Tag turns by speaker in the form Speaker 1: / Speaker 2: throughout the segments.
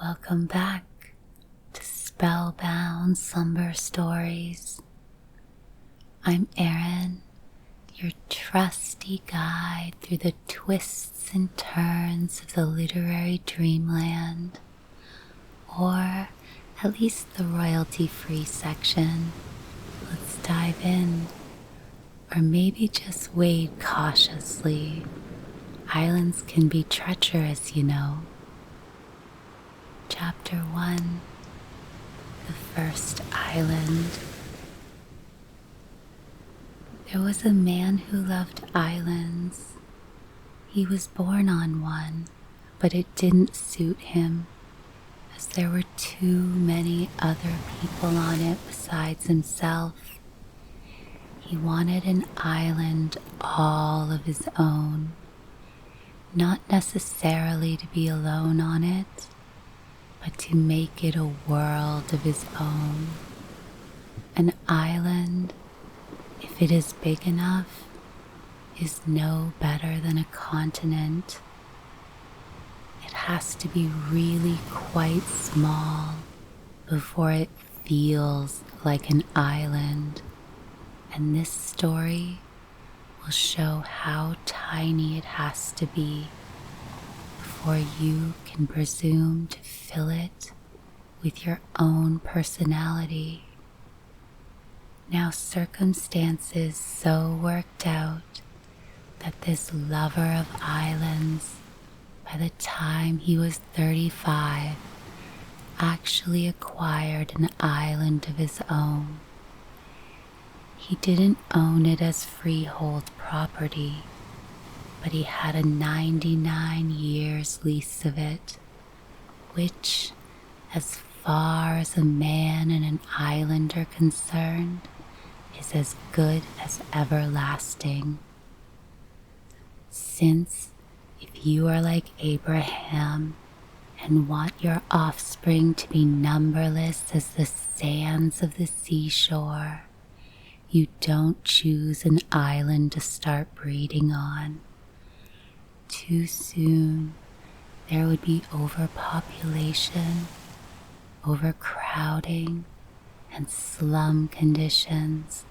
Speaker 1: Welcome back to Spellbound Slumber Stories. I'm Erin, your trusty guide through the twists and turns of the literary dreamland, or at least the royalty-free section. Let's dive in, or maybe just wade cautiously. Islands can be treacherous, you know. Chapter 1, The First Island. There was a man who loved islands. He was born on one, but it didn't suit him, as there were too many other people on it besides himself. He wanted an island all of his own, not necessarily to be alone on it, but to make it a world of his own. An island, if it is big enough, is no better than a continent. It has to be really quite small before it feels like an island, and this story will show how tiny it has to be before you can presume to fill it with your own personality. Now, circumstances so worked out that this lover of islands, by the time he was 35, actually acquired an island of his own. He didn't own it as freehold property, but he had a 99 years lease of it, which, as far as a man and an island are concerned, is as good as everlasting. Since if you are like Abraham and want your offspring to be numberless as the sands of the seashore, you don't choose an island to start breeding on. Too soon, there would be overpopulation, overcrowding, and slum conditions,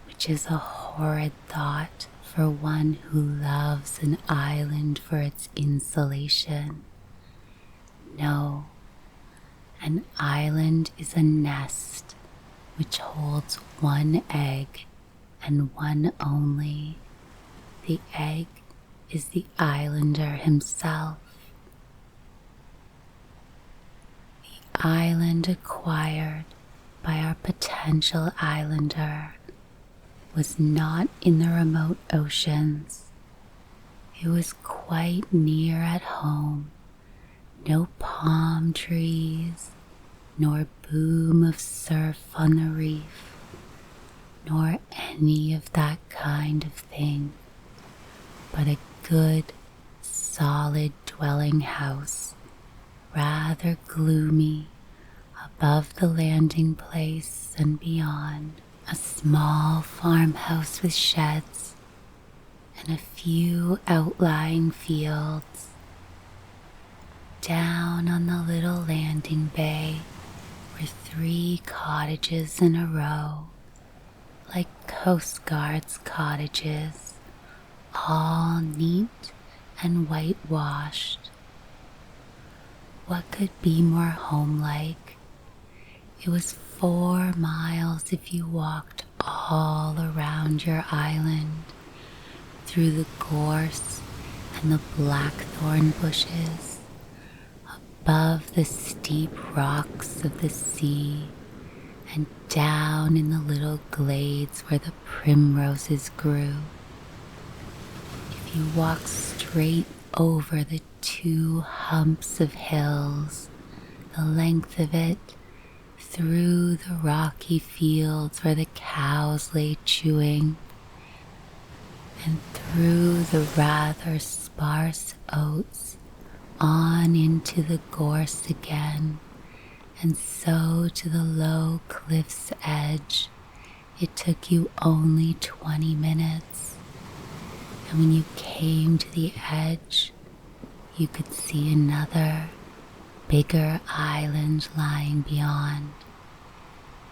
Speaker 1: which is a horrid thought for one who loves an island for its insulation. No, an island is a nest which holds one egg and one only. The egg is the islander himself. The island acquired by our potential islander was not in the remote oceans. It was quite near at home. No palm trees, nor boom of surf on the reef, nor any of that kind of thing, but a good, solid dwelling house, rather gloomy, above the landing place and beyond, a small farmhouse with sheds and a few outlying fields. Down on the little landing bay were 3 cottages in a row, like Coast Guard's cottages, all neat and whitewashed. What could be more homelike? It was 4 miles if you walked all around your island, through the gorse and the blackthorn bushes, above the steep rocks of the sea, and down in the little glades where the primroses grew. If you walk straight over the 2 humps of hills, the length of it, through the rocky fields where the cows lay chewing, and through the rather sparse oats, on into the gorse again, and so to the low cliff's edge, it took you only 20 minutes. And when you came to the edge, you could see another, bigger island lying beyond,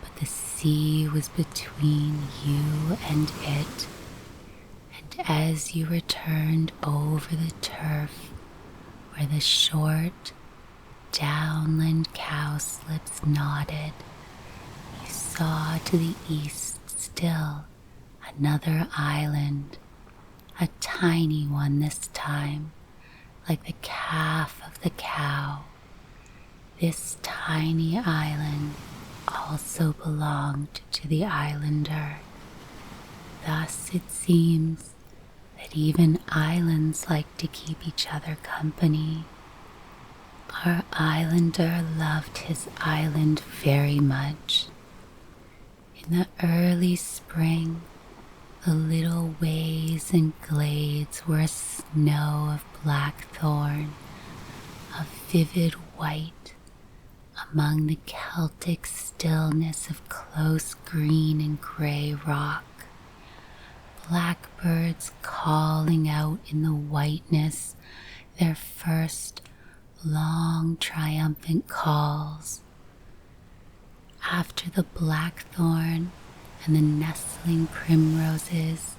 Speaker 1: but the sea was between you and it, and as you returned over the turf where the short, downland cowslips nodded, you saw to the east still another island, a tiny one this time, like the calf of the cow. This tiny island also belonged to the islander. Thus it seems that even islands like to keep each other company. Our islander loved his island very much. In the early spring, the little ways and glades were a snow of blackthorn, of vivid white, among the Celtic stillness of close green and grey rock. Blackbirds calling out in the whiteness their first long triumphant calls. After the blackthorn and the nestling primroses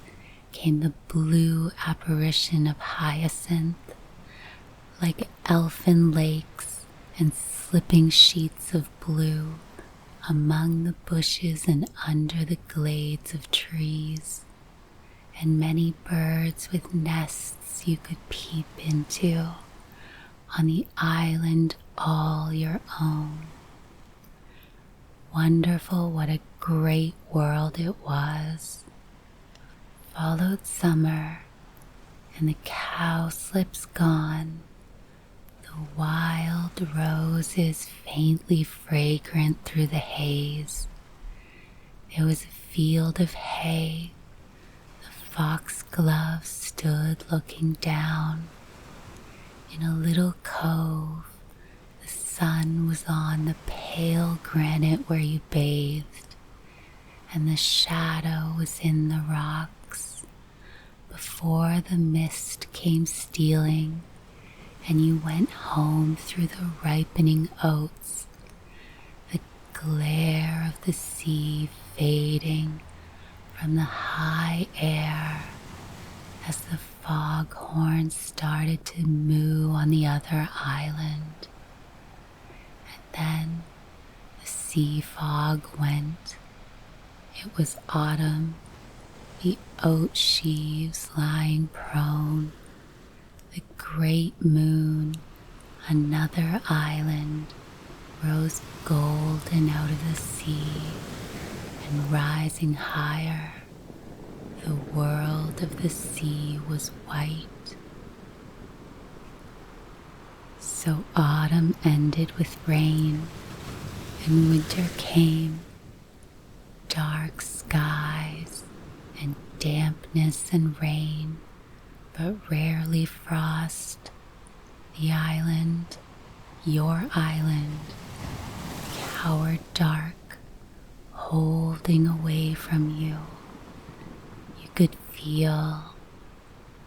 Speaker 1: came the blue apparition of hyacinth, like elfin lakes and slipping sheets of blue among the bushes and under the glades of trees, and many birds with nests you could peep into on the island all your own. Wonderful what a great world it was. Followed summer, and the cowslips gone, the wild roses faintly fragrant through the haze. There was a field of hay. The foxglove stood looking down. In a little cove, the sun was on the pale granite where you bathed, and the shadow was in the rocks. Before the mist came stealing, and you went home through the ripening oats, the glare of the sea fading from the high air as the foghorn started to moo on the other island. And then the sea fog went. It was autumn, the oat sheaves lying prone, the great moon, another island, rose golden out of the sea, and rising higher, the world of the sea was white. So autumn ended with rain, and winter came, dark skies and dampness and rain, but rarely frost. The island, your island, cowered dark, holding away from you. You could feel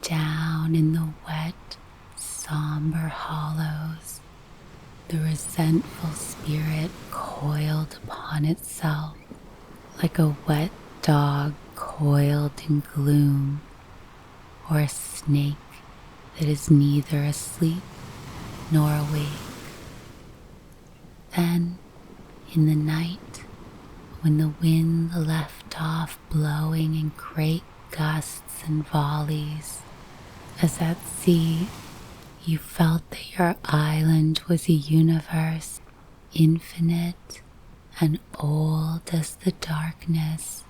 Speaker 1: down in the wet, somber hollows the resentful spirit coiled upon itself like a wet dog coiled in gloom, or a snake that is neither asleep nor awake. Then, in the night, when the wind left off blowing in great gusts and volleys, as at sea, you felt that your island was a universe, infinite and old as the darkness,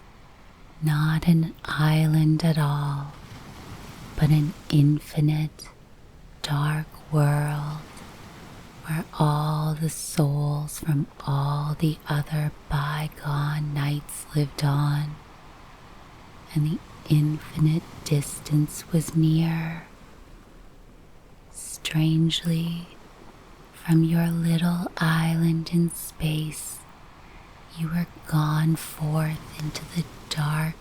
Speaker 1: not an island at all, but an infinite, dark world where all the souls from all the other bygone nights lived on, and the infinite distance was near. Strangely, from your little island in space, you were gone forth into the dark,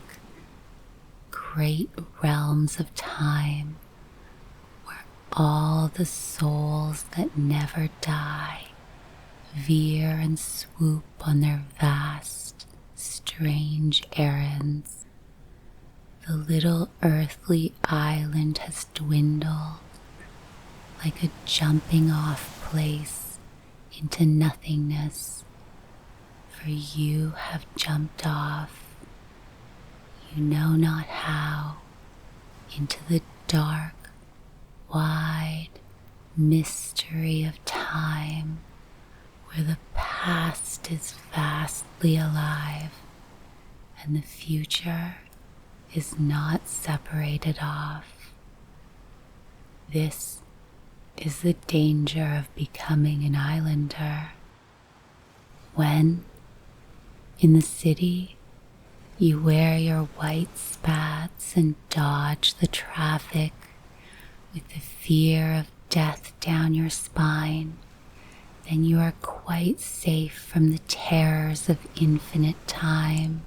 Speaker 1: great realms of time, where all the souls that never die veer and swoop on their vast, strange errands. The little earthly island has dwindled like a jumping off place into nothingness, for you have jumped off, you know not how, into the dark, wide mystery of time, where the past is vastly alive and the future is not separated off. This is the danger of becoming an islander. When, in the city, you wear your white spats and dodge the traffic with the fear of death down your spine, then you are quite safe from the terrors of infinite time.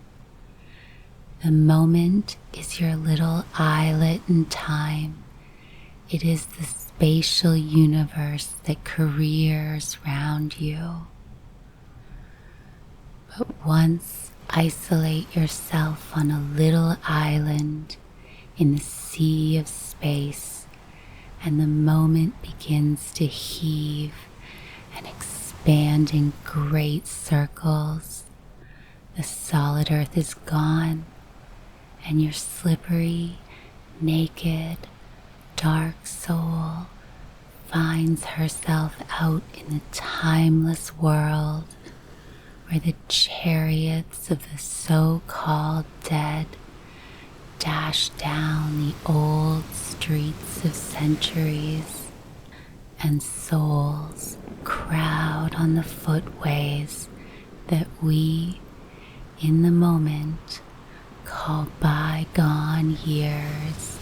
Speaker 1: The moment is your little islet in time. It is the spatial universe that careers round you. But once isolate yourself on a little island in the sea of space, and the moment begins to heave and expand in great circles. The solid earth is gone, and your slippery, naked, dark soul finds herself out in the timeless world where the chariots of the so-called dead dash down the old streets of centuries, and souls crowd on the footways that we, in the moment, call bygone years.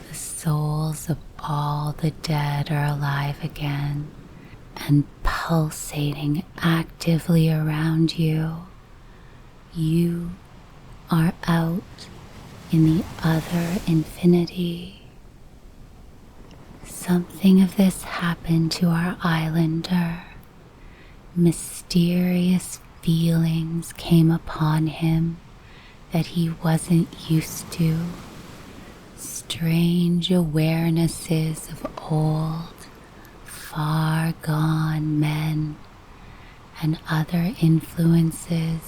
Speaker 1: The souls of all the dead are alive again and pulsating actively around you. You are out in the other infinity. Something of this happened to our islander. Mysterious feelings came upon him that he wasn't used to. Strange awarenesses of old, far gone men and other influences,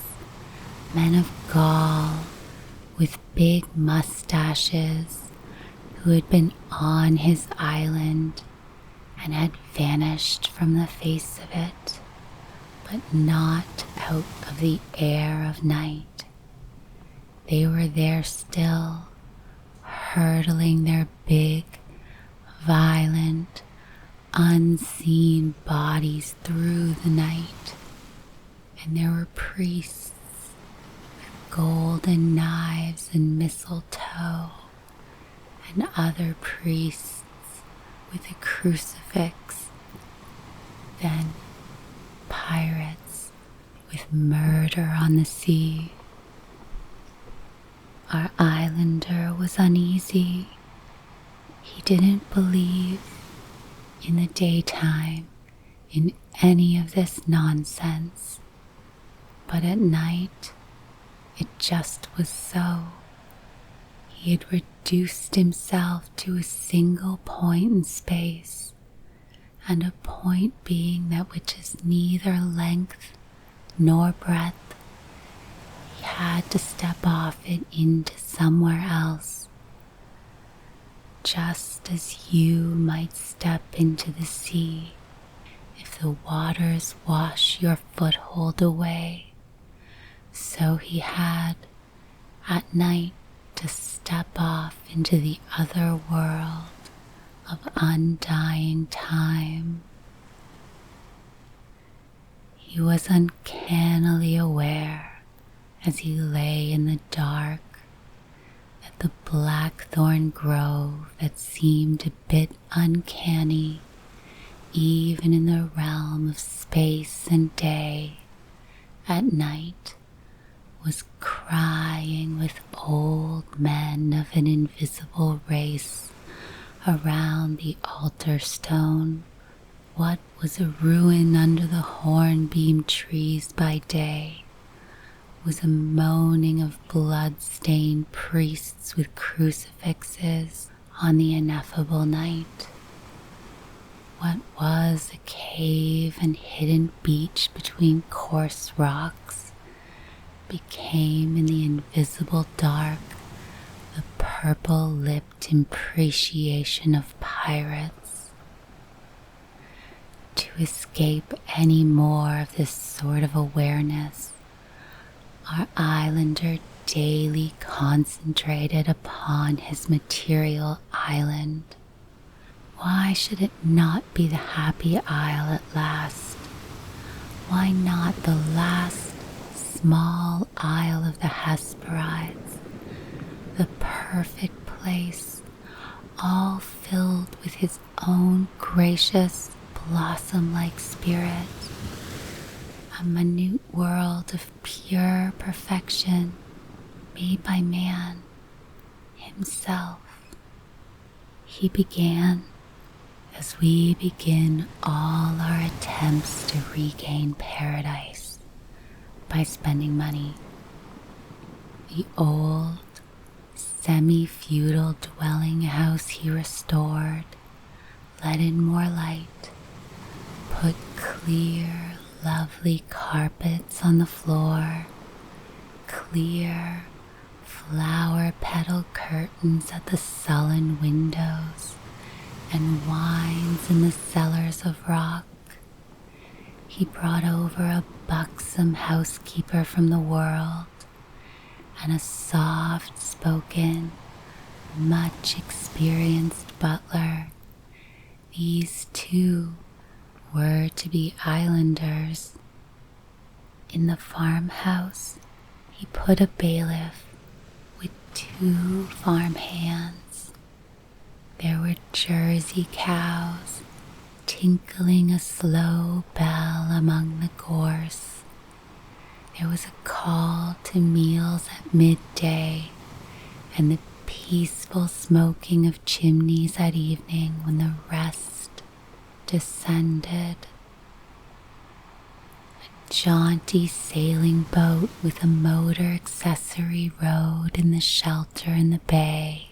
Speaker 1: men of Gaul with big mustaches who had been on his island and had vanished from the face of it, but not out of the air of night. They were there still, hurtling their big, violent, unseen bodies through the night, and there were priests with golden knives and mistletoe, and other priests with a crucifix, then pirates with murder on the sea. Our islander was uneasy. He didn't believe in the daytime in any of this nonsense, but at night it just was so. He had reduced himself to a single point in space, and a point being that which is neither length nor breadth. He had to step off it into somewhere else, just as you might step into the sea if the waters wash your foothold away. So he had, at night, to step off into the other world of undying time. He was uncannily aware, as he lay in the dark, that the blackthorn grove that seemed a bit uncanny, even in the realm of space and day, at night, was crying with old men of an invisible race around the altar stone. What was a ruin under the hornbeam trees by day, was a moaning of blood-stained priests with crucifixes on the ineffable night. What was a cave and hidden beach between coarse rocks became in the invisible dark the purple-lipped imprecation of pirates. To escape any more of this sort of awareness, our islander daily concentrated upon his material island. Why should it not be the happy isle at last? Why not the last small isle of the Hesperides, the perfect place, all filled with his own gracious, blossom-like spirit, a minute world of pure perfection made by man himself? He began as we begin all our attempts to regain paradise by spending money. The old, semi-feudal dwelling house he restored, let in more light, put clear, lovely carpets on the floor, clear, flower-petal curtains at the sullen windows, and wines in the cellars of rock. He brought over a buxom housekeeper from the world and a soft-spoken, much-experienced butler. These two were to be islanders. In the farmhouse, he put a bailiff with 2 farm hands. There were Jersey cows tinkling a slow bell among the gorse. There was a call to meals at midday and the peaceful smoking of chimneys at evening when the rest descended. A jaunty sailing boat with a motor accessory rode in the shelter in the bay,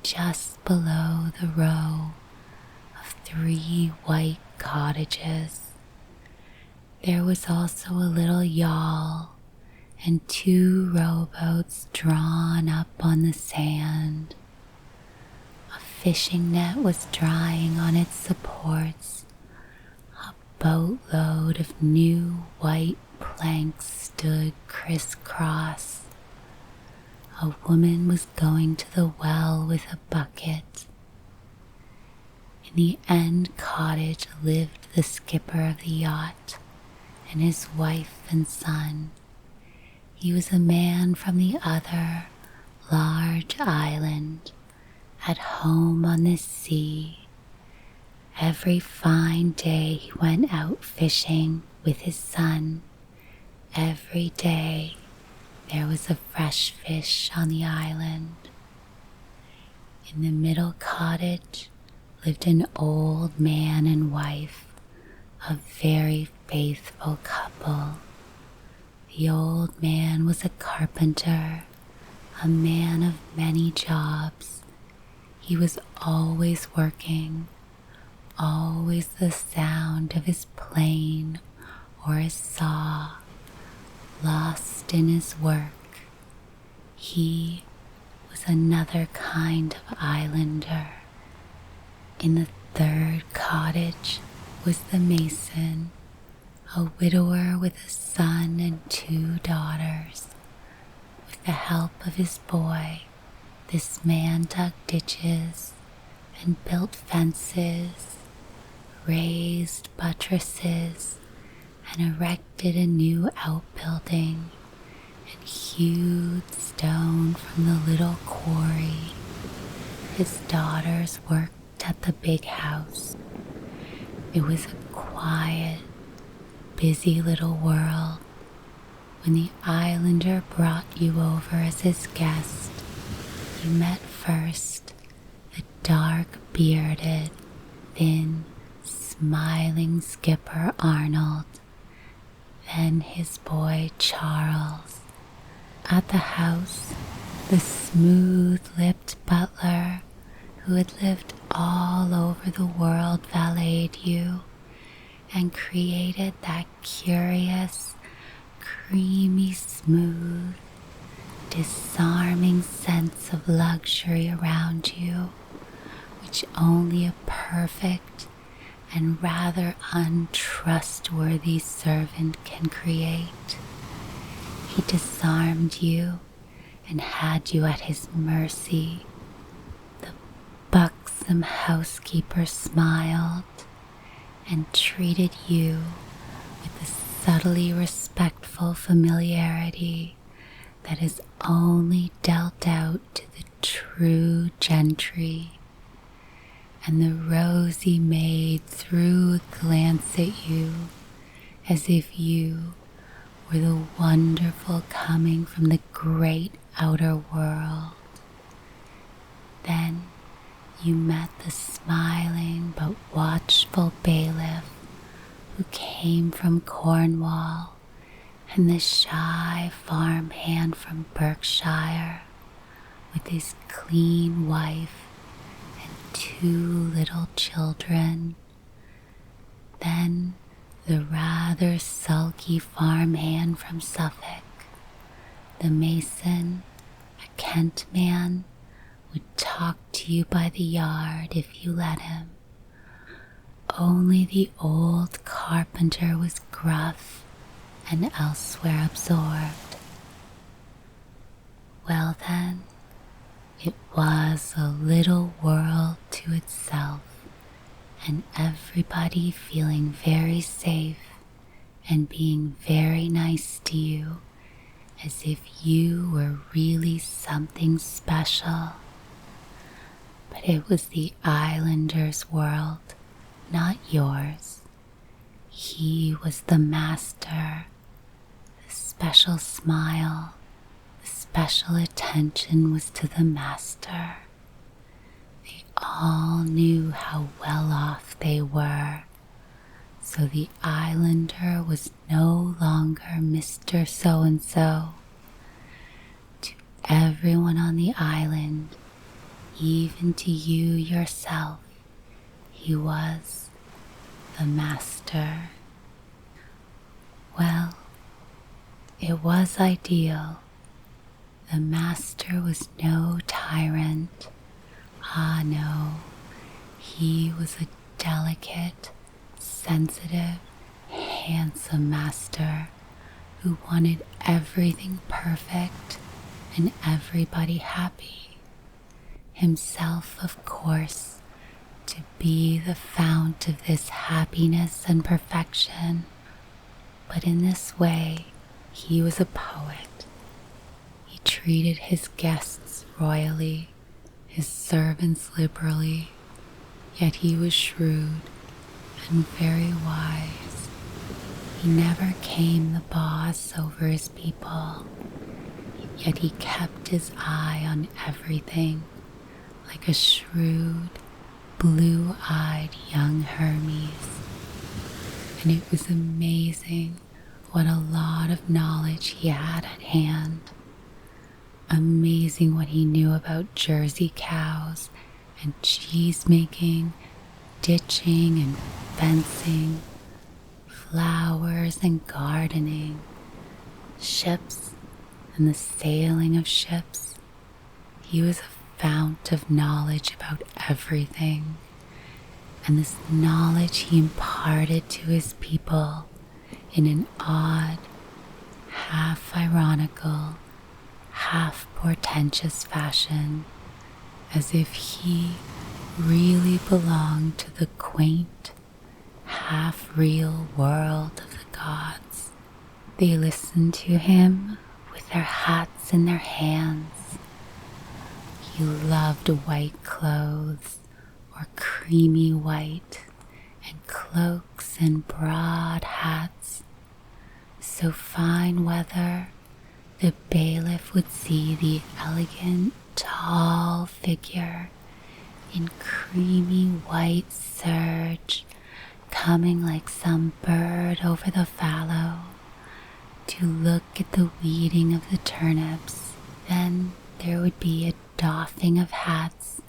Speaker 1: just below the row of 3 white cottages. There was also a little yawl and 2 rowboats drawn up on the sand. A fishing net was drying on its supports. A boatload of new white planks stood crisscross. A woman was going to the well with a bucket. In the end cottage lived the skipper of the yacht and his wife and son. He was a man from the other large island, at home on the sea. Every fine day he went out fishing with his son. Every day there was a fresh fish on the island. In the middle cottage lived an old man and wife, a very faithful couple. The old man was a carpenter, a man of many jobs. He was always working, always the sound of his plane or his saw, lost in his work. He was another kind of islander. In the 3rd cottage was the mason, a widower with a son and 2 daughters. With the help of his boy, this man dug ditches and built fences, raised buttresses, and erected a new outbuilding, and hewed stone from the little quarry. His daughters worked at the big house. It was a quiet, busy little world. When the islander brought you over as his guest, you met first the dark-bearded, thin, smiling skipper Arnold, then his boy Charles. At the house, the smooth-lipped butler who had lived all over the world valeted you and created that curious, creamy smooth, disarming sense of luxury around you, which only a perfect and rather untrustworthy servant can create. He disarmed you and had you at his mercy. The buxom housekeeper smiled and treated you with the subtly respectful familiarity that is only dealt out to the true gentry. And the rosy maid threw a glance at you as if you were the wonderful coming from the great outer world. Then you met the smiling but watchful bailiff who came from Cornwall, and the shy farm hand from Berkshire with his clean wife and 2 little children. Then the rather sulky farm hand from Suffolk, the mason, a Kent man, would talk to you by the yard if you let him. Only the old carpenter was gruff and elsewhere absorbed. Well then, it was a little world to itself, and everybody feeling very safe and being very nice to you, as if you were really something special. But it was the islander's world, not yours. He was the master. The special smile, the special attention was to the master. They all knew how well off they were, so the islander was no longer Mr. So-and-so. To everyone on the island, even to you yourself, he was the master. Well, it was ideal. The master was no tyrant. Ah, no, he was a delicate, sensitive, handsome master who wanted everything perfect and everybody happy. Himself, of course, to be the fount of this happiness and perfection. But in this way, he was a poet. He treated his guests royally, his servants liberally, yet he was shrewd and very wise. He never came the boss over his people, yet he kept his eye on everything, like a shrewd, blue-eyed young Hermes. And it was amazing what a lot of knowledge he had at hand. Amazing what he knew about Jersey cows and cheese making, ditching and fencing, flowers and gardening, ships and the sailing of ships. He was a fount of knowledge about everything, and this knowledge he imparted to his people in an odd, half ironical, half portentous fashion, as if he really belonged to the quaint, half-real world of the gods. They listened to him with their hats in their hands. He loved white clothes, or creamy white, and cloaks and broad hats. So fine weather, the bailiff would see the elegant, tall figure in creamy white serge coming like some bird over the fallow to look at the weeding of the turnips. Then there would be a doffing of hats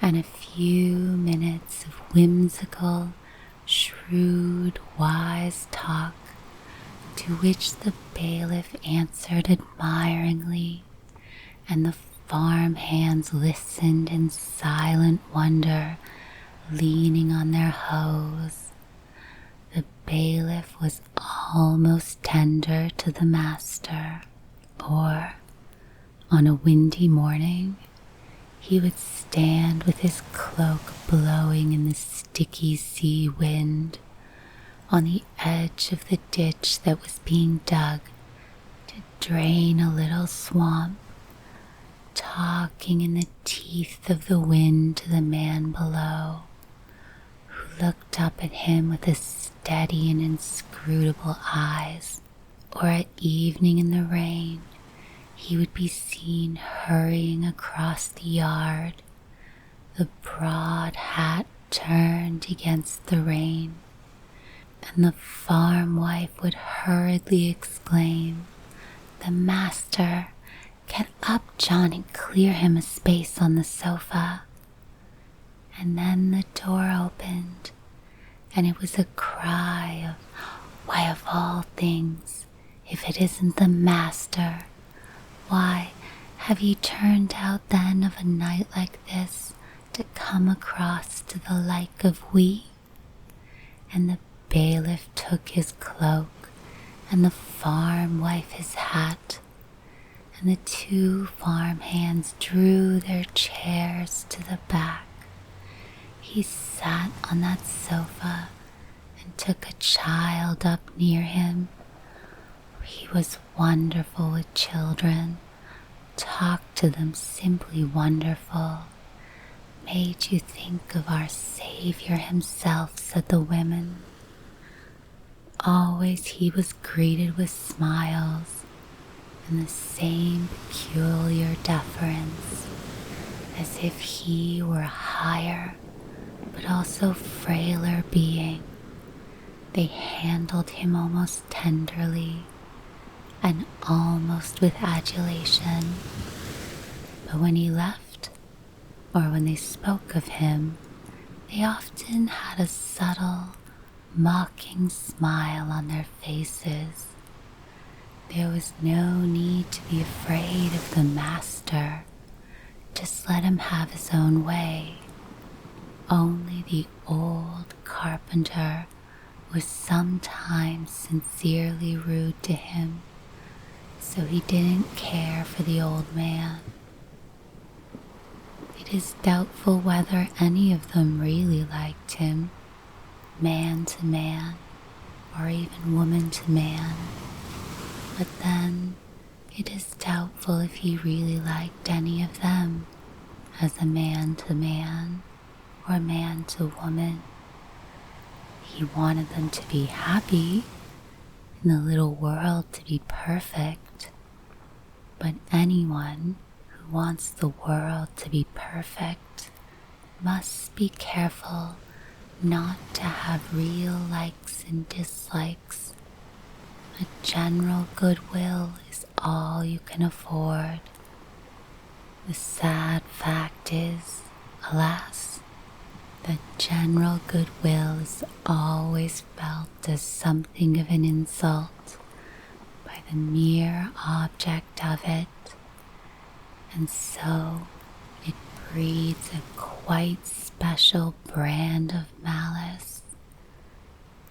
Speaker 1: and a few minutes of whimsical, shrewd, wise talk, to which the bailiff answered admiringly, and the farm hands listened in silent wonder, leaning on their hoes. The bailiff was almost tender to the master, or, on a windy morning, he would stand with his cloak blowing in the sticky sea wind on the edge of the ditch that was being dug to drain a little swamp, talking in the teeth of the wind to the man below, who looked up at him with his steady and inscrutable eyes. Or at evening in the rain, he would be seen hurrying across the yard, the broad hat turned against the rain, and the farm wife would hurriedly exclaim, "The master! Get up, John, and clear him a space on the sofa." And then the door opened, and it was a cry of, "Why, of all things, if it isn't the master! Why, have ye turned out then of a night like this to come across to the like of we?" And the bailiff took his cloak, and the farm wife his hat, and the two farm hands drew their chairs to the back. He sat on that sofa and took a child up near him. He was wonderful with children, talked to them simply wonderful, made you think of our Savior himself, said the women. Always he was greeted with smiles and the same peculiar deference, as if he were a higher but also frailer being. They handled him almost tenderly and almost with adulation. But when he left, or when they spoke of him, they often had a subtle, mocking smile on their faces. There was no need to be afraid of the master. Just let him have his own way. Only the old carpenter was sometimes sincerely rude to him, so he didn't care for the old man. It is doubtful whether any of them really liked him, man to man, or even woman to man. But then, it is doubtful if he really liked any of them as a man to man or man to woman. He wanted them to be happy and the little world to be perfect. But anyone who wants the world to be perfect must be careful not to have real likes and dislikes. A general goodwill is all you can afford. The sad fact is, alas, that general goodwill is always felt as something of an insult by the mere object of it, and so it breeds a quite special brand of malice.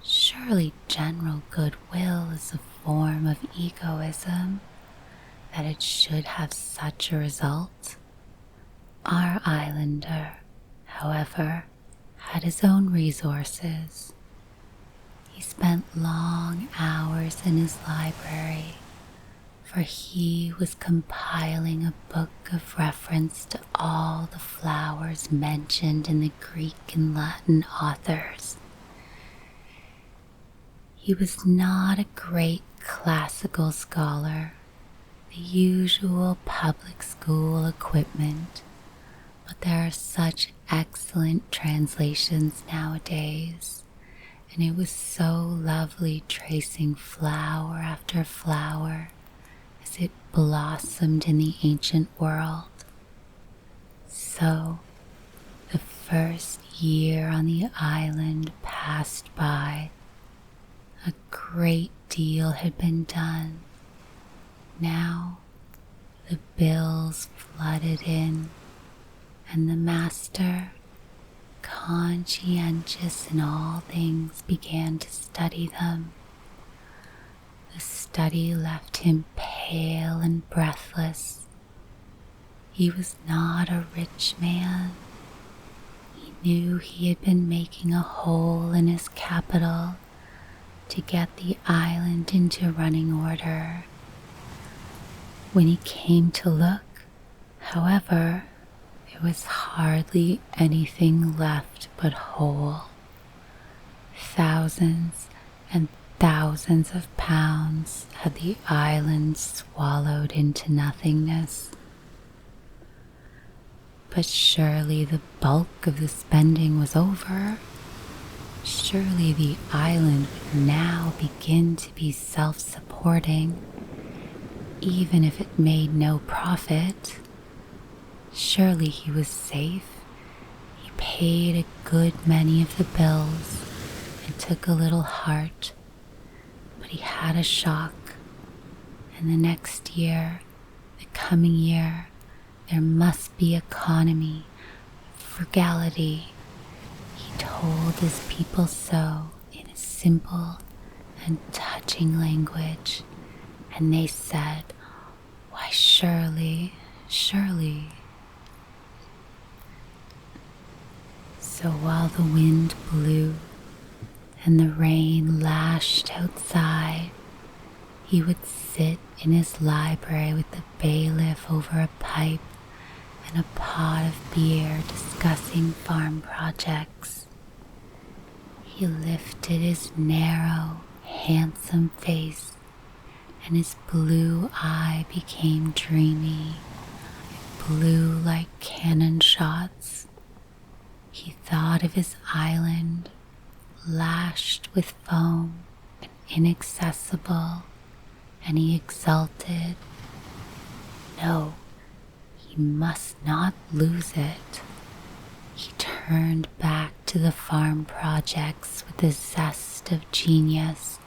Speaker 1: Surely general goodwill is a form of egoism, that it should have such a result. Our islander, however, had his own resources. He spent long hours in his library, for he was compiling a book of reference to all the flowers mentioned in the Greek and Latin authors. He was not a great classical scholar, the usual public school equipment, but there are such excellent translations nowadays, and it was so lovely tracing flower after flower as it blossomed in the ancient world. So, the first year on the island passed by. A great deal had been done. Now, the bills flooded in, and the master, conscientious in all things, began to study them. The study left him pale and breathless. He was not a rich man. He knew he had been making a hole in his capital to get the island into running order. When he came to look, however, there was hardly anything left but hole. Thousands and thousands of pounds had the island swallowed into nothingness. But surely the bulk of the spending was over. Surely the island would now begin to be self-supporting, even if it made no profit. Surely he was safe. He paid a good many of the bills and took a little heart. But he had a shock, and the next year, the coming year, there must be economy, frugality. He told his people so in a simple and touching language, and they said, "Why, surely, surely." So while the wind blew and the rain lashed outside, he would sit in his library with the bailiff over a pipe and a pot of beer discussing farm projects. He lifted his narrow, handsome face, and his blue eye became dreamy, blue like cannon shots. He thought of his island, lashed with foam and inaccessible, and he exulted. No, he must not lose it. He turned back to the farm projects with the zest of genius,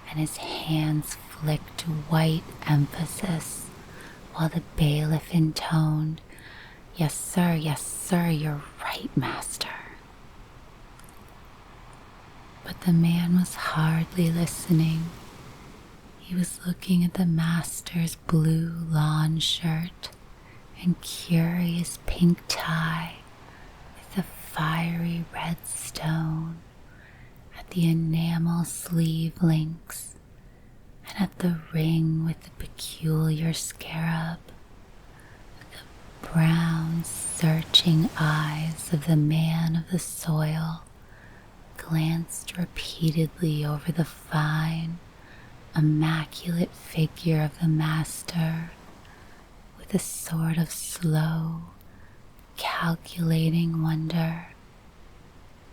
Speaker 1: and his hands flicked white emphasis while the bailiff intoned, yes, sir, you're right, master." But the man was hardly listening. He was looking at the master's blue lawn shirt and curious pink tie with the fiery red stone, at the enamel sleeve links, and at the ring with the peculiar scarab. The brown, searching eyes of the man of the soil glanced repeatedly over the fine, immaculate figure of the master with a sort of slow, calculating wonder.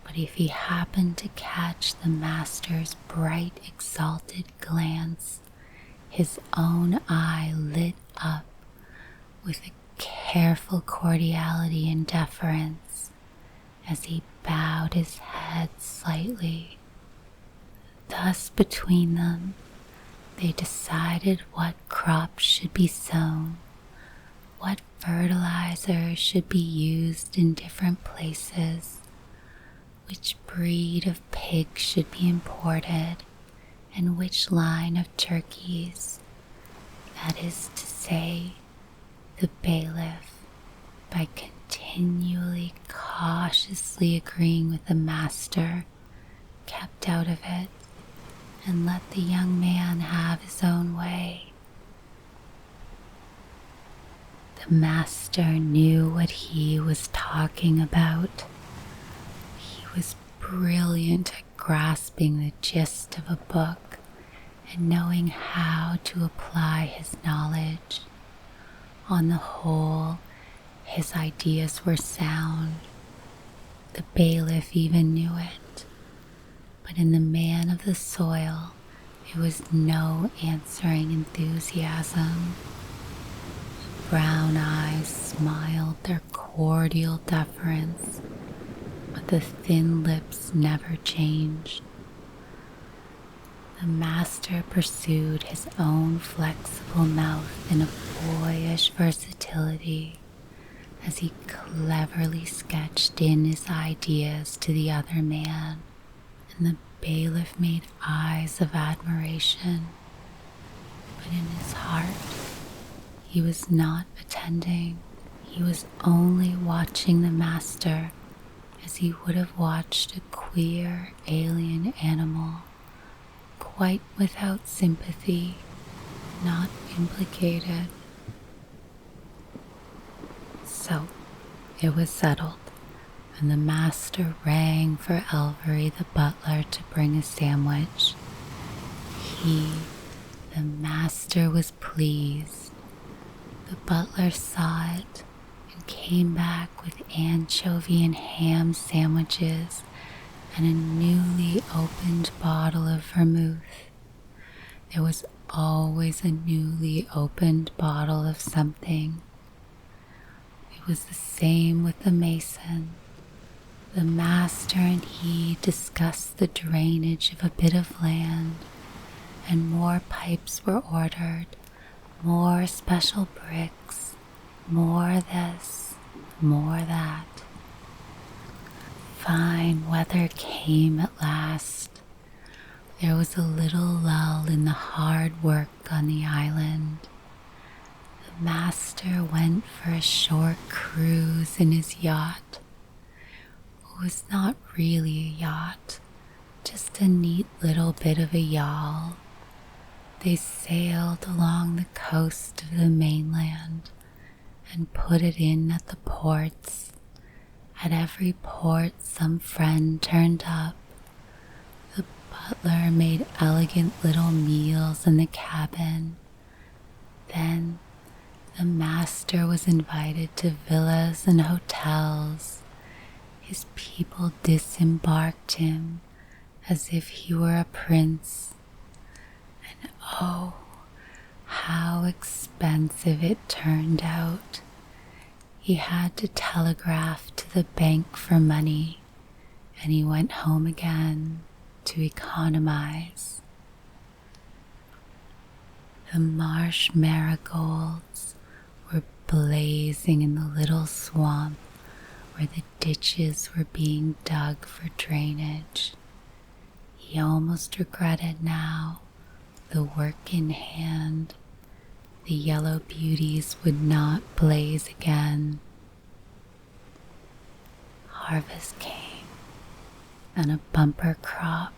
Speaker 1: But if he happened to catch the master's bright, exalted glance, his own eye lit up with a careful cordiality and deference as he bowed his head slightly. Thus between them, they decided what crops should be sown, what fertilizer should be used in different places, which breed of pig should be imported, and which line of turkeys. That is to say, the bailiff, by continually cautiously agreeing with the master, kept out of it and let the young man have his own way. The master knew what he was talking about. He was brilliant at grasping the gist of a book and knowing how to apply his knowledge. On the whole, his ideas were sound. The bailiff even knew it. But in the man of the soil, there was no answering enthusiasm. The brown eyes smiled their cordial deference, but the thin lips never changed. The master pursued his own flexible mouth in a boyish versatility as he cleverly sketched in his ideas to the other man, and the bailiff made eyes of admiration, but in his heart he was not attending. He was only watching the master as he would have watched a queer alien animal, quite without sympathy, not implicated. So it was settled, and the master rang for Elvery the butler to bring a sandwich. The master, was pleased. The butler saw it and came back with anchovy and ham sandwiches and a newly opened bottle of vermouth. There was always a newly opened bottle of something. It was the same with the mason. The master and he discussed the drainage of a bit of land, and more pipes were ordered, more special bricks, more this, more that. Fine weather came at last. There was a little lull in the hard work on the island. The master went for a short cruise in his yacht. It was not really a yacht, just a neat little bit of a yawl. They sailed along the coast of the mainland and put it in at the ports. At every port some friend turned up. The butler made elegant little meals in the cabin. Then the master was invited to villas and hotels. His people disembarked him as if he were a prince. And oh, how expensive it turned out. He had to telegraph to the bank for money, and he went home again to economize. The marsh marigolds were blazing in the little swamp where the ditches were being dug for drainage. He almost regretted now the work in hand. The yellow beauties would not blaze again. Harvest came, and a bumper crop.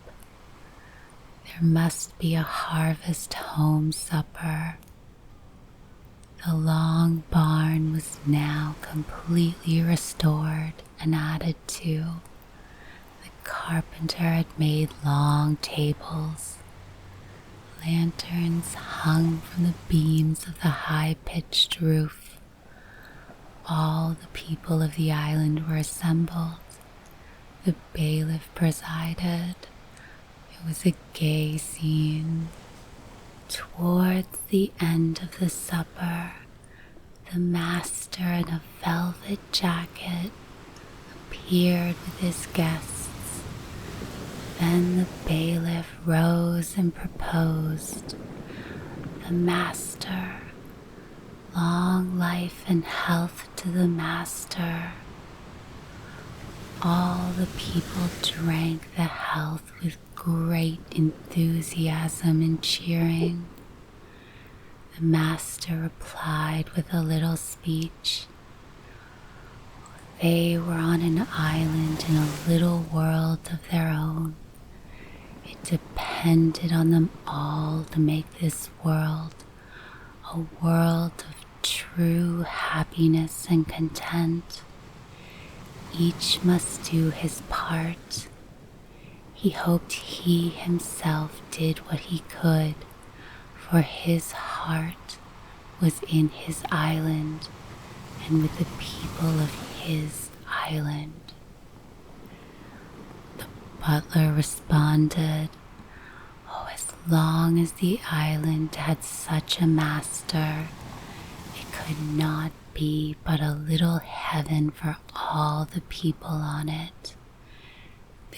Speaker 1: There must be a harvest home supper. The long barn was now completely restored and added to. The carpenter had made long tables. Lanterns hung from the beams of the high-pitched roof. All the people of the island were assembled. The bailiff presided. It was a gay scene. Towards the end of the supper, the master in a velvet jacket appeared with his guests. Then the bailiff rose and proposed. The master, long life and health to the master. All the people drank the health with great enthusiasm and cheering. The master replied with a little speech. They were on an island in a little world of their own. It depended on them all to make this world a world of true happiness and content. Each must do his part. He hoped he himself did what he could, for his heart was in his island and with the people of his island. The butler responded, "Oh, as long as the island had such a master, it could not be but a little heaven for all the people on it."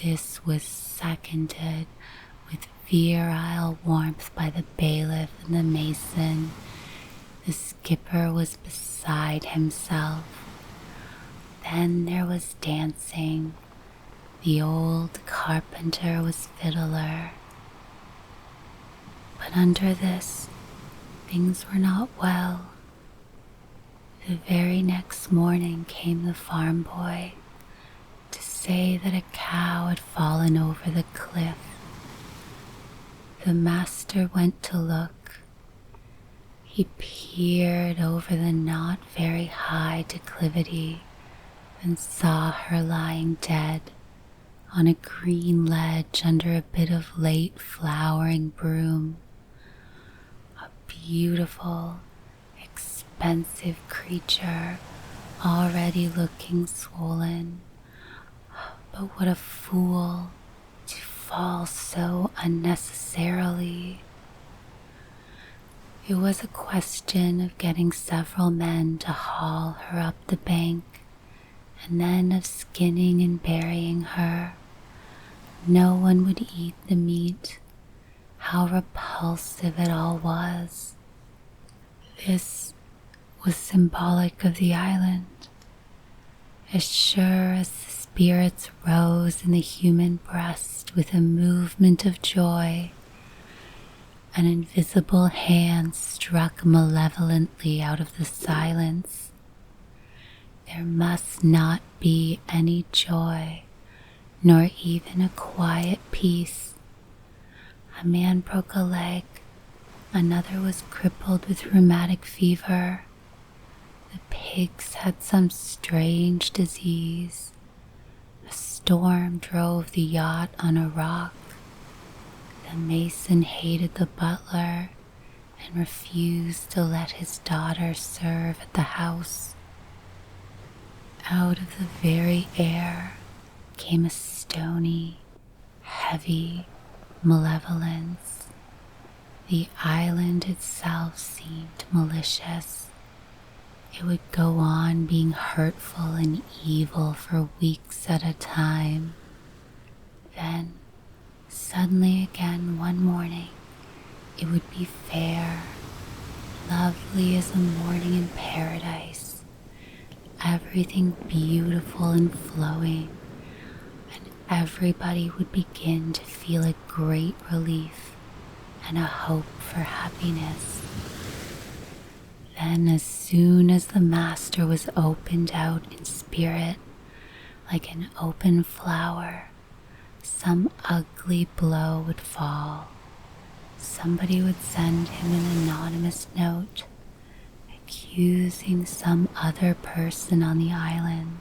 Speaker 1: This was seconded with virile warmth by the bailiff and the mason. The skipper was beside himself. Then there was dancing. The old carpenter was fiddler. But under this, things were not well. The very next morning came the farm boy to say that a cow had fallen over the cliff. The master went to look. He peered over the not very high declivity and saw her lying dead on a green ledge under a bit of late flowering broom. A beautiful, expensive creature, already looking swollen. But what a fool to fall so unnecessarily. It was a question of getting several men to haul her up the bank, and then of skinning and burying her. No one would eat the meat. How repulsive it all was. This was symbolic of the island. As sure as the spirits rose in the human breast with a movement of joy, an invisible hand struck malevolently out of the silence. There must not be any joy, nor even a quiet peace. A man broke a leg, another was crippled with rheumatic fever. The pigs had some strange disease. A storm drove the yacht on a rock. The mason hated the butler and refused to let his daughter serve at the house. Out of the very air came a stony, heavy malevolence. The island itself seemed malicious. It would go on being hurtful and evil for weeks at a time. Then, suddenly again one morning, it would be fair, lovely as a morning in paradise, everything beautiful and flowing, and everybody would begin to feel a great relief and a hope for happiness. Then, as soon as the master was opened out in spirit, like an open flower, some ugly blow would fall. Somebody would send him an anonymous note, accusing some other person on the island.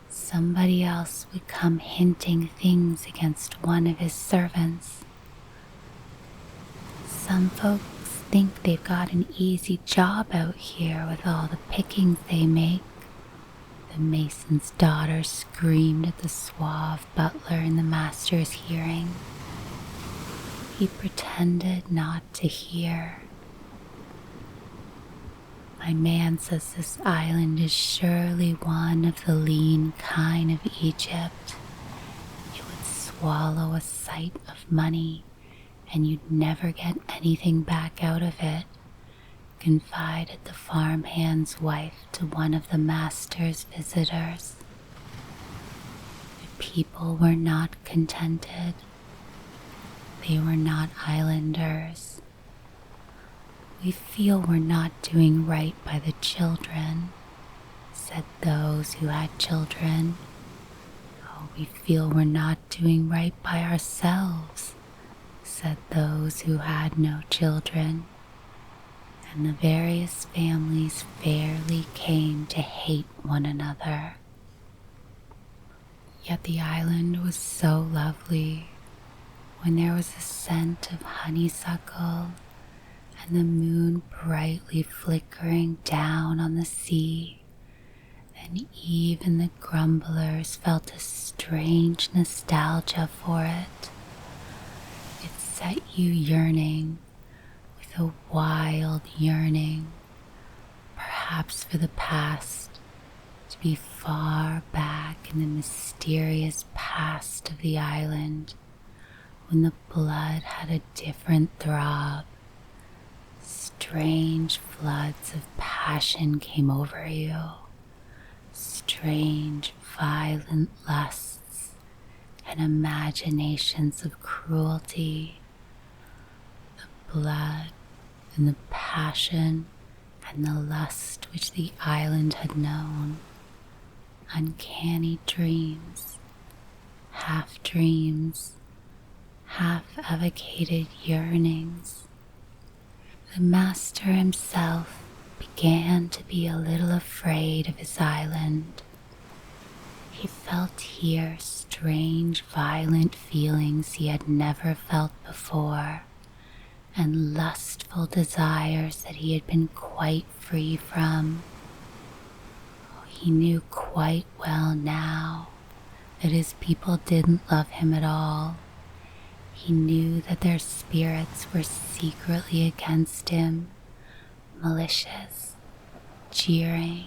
Speaker 1: Somebody else would come hinting things against one of his servants. Some folks think they've got an easy job out here with all the pickings they make. The mason's daughter screamed at the suave butler in the master's hearing. He pretended not to hear. "My man says this island is surely one of the lean kine of Egypt. It would swallow a sight of money, and you'd never get anything back out of it," confided the farmhand's wife to one of the master's visitors. The people were not contented. They were not islanders. "We feel we're not doing right by the children," said those who had children. "Oh, we feel we're not doing right by ourselves," said those who had no children. And the various families fairly came to hate one another. Yet the island was so lovely. When there was a scent of honeysuckle and the moon brightly flickering down on the sea, and even the grumblers felt a strange nostalgia for it. It set you yearning, with a wild yearning, perhaps for the past, to be far back in the mysterious past of the island, when the blood had a different throb. Strange floods of passion came over you, strange violent lusts and imaginations of cruelty. The blood and the passion and the lust which the island had known, uncanny dreams, half evocated yearnings. The master himself began to be a little afraid of his island. He felt here strange, violent feelings he had never felt before, and lustful desires that he had been quite free from. He knew quite well now that his people didn't love him at all. He knew that their spirits were secretly against him, malicious, jeering,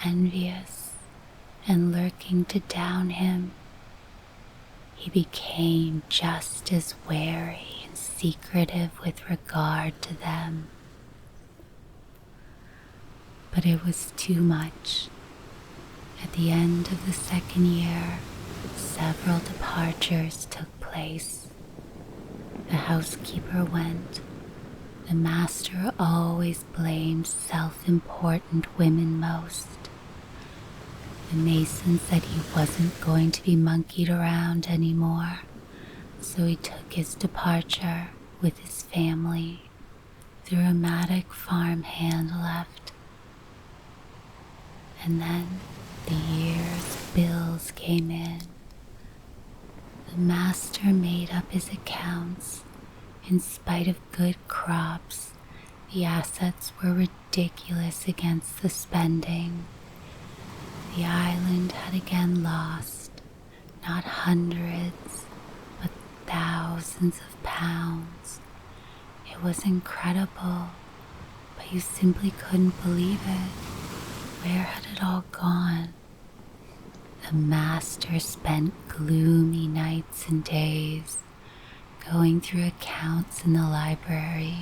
Speaker 1: envious, and lurking to down him. He became just as wary and secretive with regard to them. But it was too much. At the end of the second year, several departures took place. The housekeeper went. The master always blamed self-important women most. The mason said he wasn't going to be monkeyed around anymore, so he took his departure with his family. The rheumatic farmhand left. And then the year's bills came in. The master made up his accounts. In spite of good crops, the assets were ridiculous against the spending. The island had again lost, not hundreds, but thousands of pounds. It was incredible, but you simply couldn't believe it. Where had it all gone? The master spent gloomy nights and days going through accounts in the library.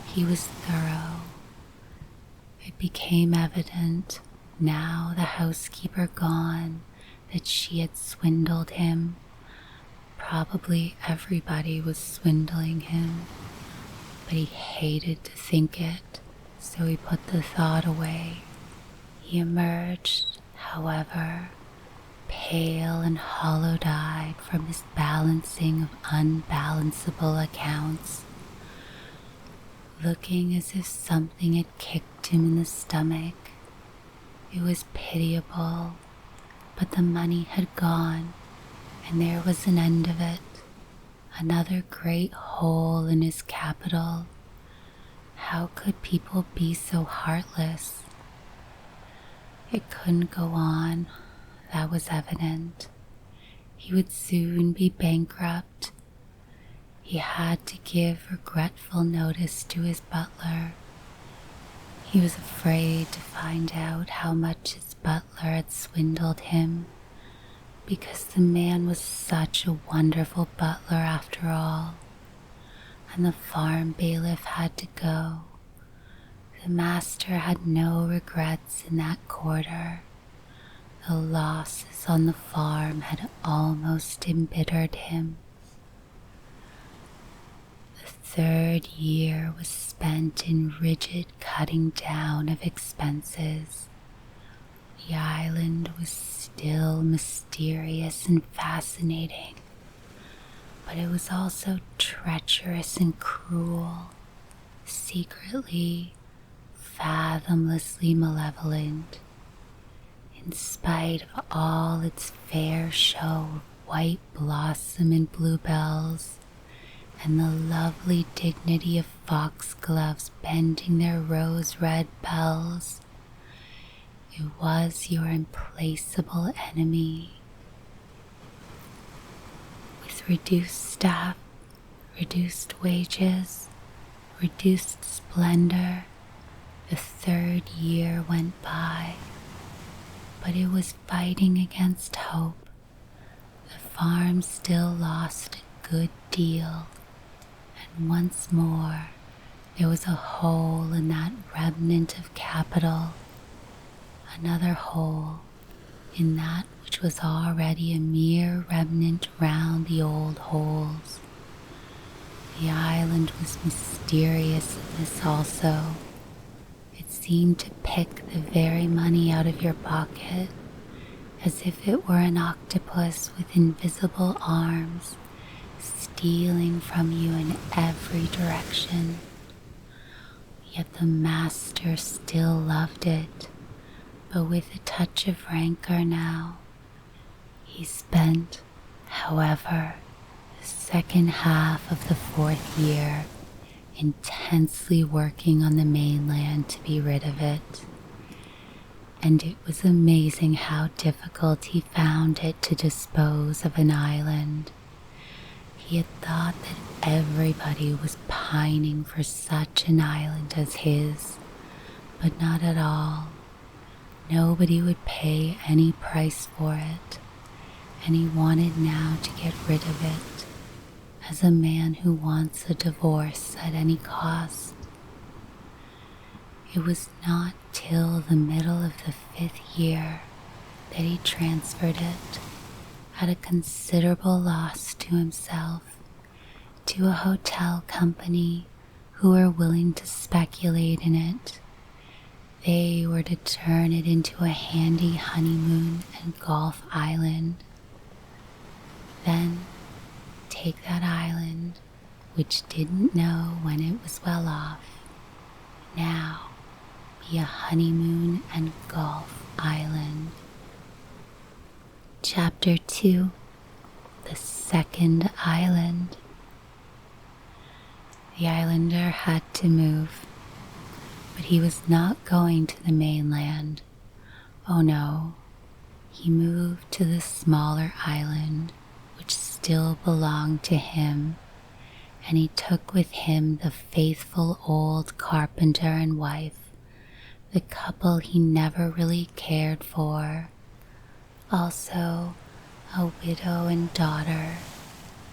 Speaker 1: He was thorough. It became evident, now the housekeeper gone, that she had swindled him. Probably everybody was swindling him, but he hated to think it, so he put the thought away. He emerged, however, pale and hollow-eyed from his balancing of unbalanceable accounts, looking as if something had kicked him in the stomach. It was pitiable, but the money had gone, and there was an end of it. Another great hole in his capital. How could people be so heartless? It couldn't go on. That was evident. He would soon be bankrupt. He had to give regretful notice to his butler. He was afraid to find out how much his butler had swindled him, because the man was such a wonderful butler after all, and the farm bailiff had to go. The master had no regrets in that quarter. The losses on the farm had almost embittered him. The third year was spent in rigid cutting down of expenses. The island was still mysterious and fascinating, but it was also treacherous and cruel, secretly, fathomlessly malevolent. In spite of all its fair show of white blossom and bluebells, and the lovely dignity of foxgloves bending their rose-red bells, It was your implacable enemy. With reduced staff, reduced wages, reduced splendor, the 3rd year went by, but it was fighting against hope. The farm still lost a good deal, and once more there was a hole in that remnant of capital, another hole in that which was already a mere remnant round the old holes. The island was mysterious in this also. It seemed to pick the very money out of your pocket, as if it were an octopus with invisible arms, stealing from you in every direction. Yet the master still loved it, but with a touch of rancor now. He spent, however, the second half of the 4th year intensely working on the mainland to be rid of it, and it was amazing how difficult he found it to dispose of an island. He had thought that everybody was pining for such an island as his, but not at all. Nobody would pay any price for it, and he wanted now to get rid of it, as a man who wants a divorce at any cost. It was not till the middle of the 5th year that he transferred it, at a considerable loss to himself, to a hotel company who were willing to speculate in it. They were to turn it into a handy honeymoon and golf island. Then take that island, which didn't know when it was well off, now be a honeymoon and golf island. Chapter 2. The Second Island. The islander had to move, but he was not going to the mainland. Oh no, he moved to the smaller island, which still belonged to him, and he took with him the faithful old carpenter and wife, the couple he never really cared for, also a widow and daughter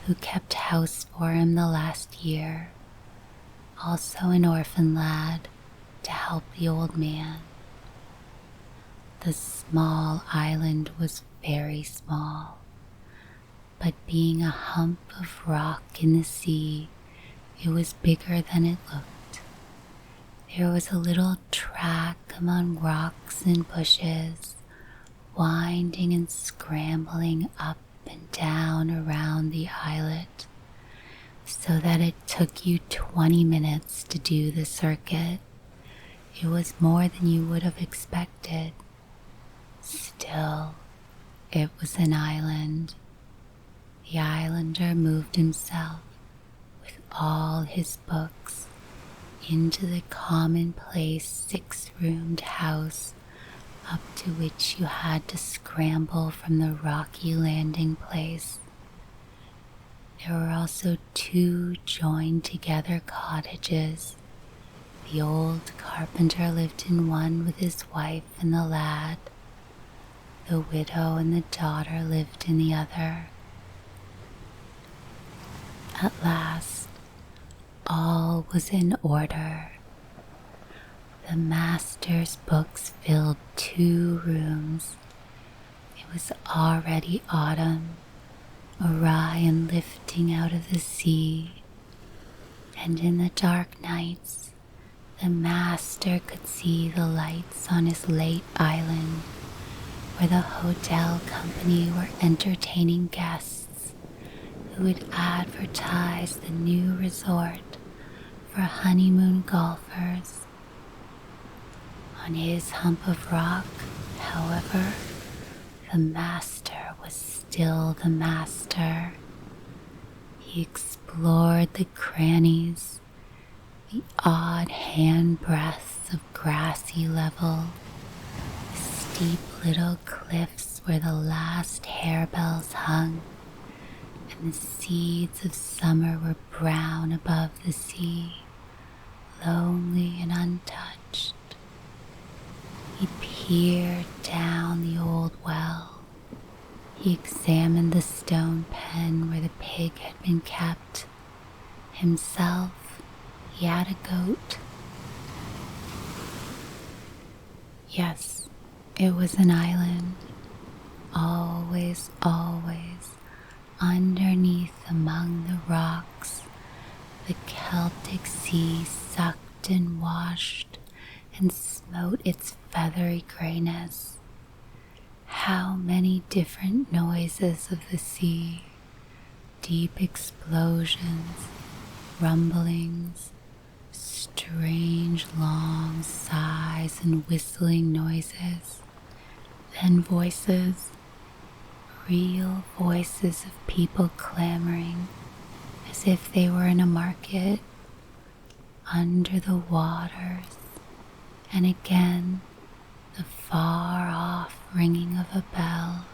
Speaker 1: who kept house for him the last year, also an orphan lad to help the old man. The small island was very small, but being a hump of rock in the sea, it was bigger than it looked. There was a little track among rocks and bushes, winding and scrambling up and down around the islet, so that it took you 20 minutes to do the circuit. It was more than you would have expected. Still, it was an island. The islander moved himself, with all his books, into the commonplace 6-roomed house up to which you had to scramble from the rocky landing place. There were also 2 joined together cottages. The old carpenter lived in one with his wife and the lad. The widow and the daughter lived in the other. At last, all was in order. The master's books filled 2 rooms. It was already autumn, Orion lifting out of the sea, and in the dark nights, the master could see the lights on his late island, where the hotel company were entertaining guests who would advertise the new resort for honeymoon golfers. On his hump of rock, however, the master was still the master. He explored the crannies, the odd hand breaths of grassy level, the steep little cliffs where the last harebells hung, and the seeds of summer were brown above the sea, lonely and untouched. He peered down the old well. He examined the stone pen where the pig had been kept. Himself, he had a goat. Yes, it was an island, always, always, underneath among the rocks. The Celtic sea sucked and washed and smote its feathery grayness. How many different noises of the sea, deep explosions, rumblings, strange long sighs and whistling noises, then voices, real voices of people clamoring as if they were in a market, under the waters, and again the far off ringing of a bell,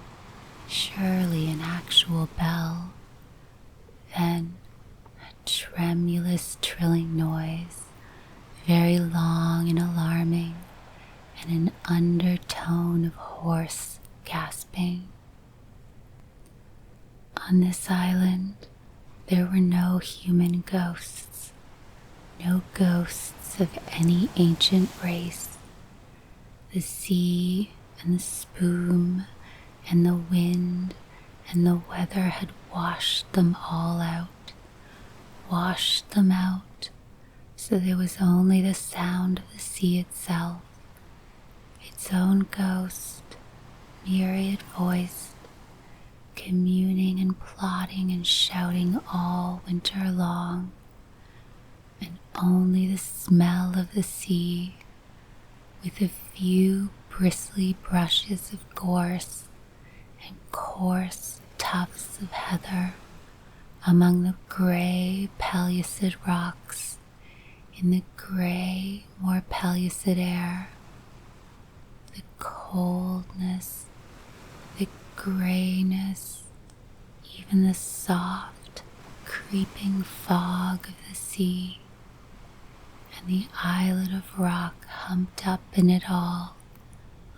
Speaker 1: surely an actual bell, then a tremulous trilling noise, very long and alarming, and an undertone of hoarse gasping. On this island, there were no human ghosts, no ghosts of any ancient race. The sea and the spume and the wind and the weather had washed them all out, so there was only the sound of the sea itself, its own ghost, myriad voiced, communing and plotting and shouting all winter long, and only the smell of the sea, with a few bristly brushes of gorse and coarse tufts of heather among the grey pellucid rocks in the grey, more pellucid air. The coldness, the greyness, even the soft, creeping fog of the sea, and the islet of rock humped up in it all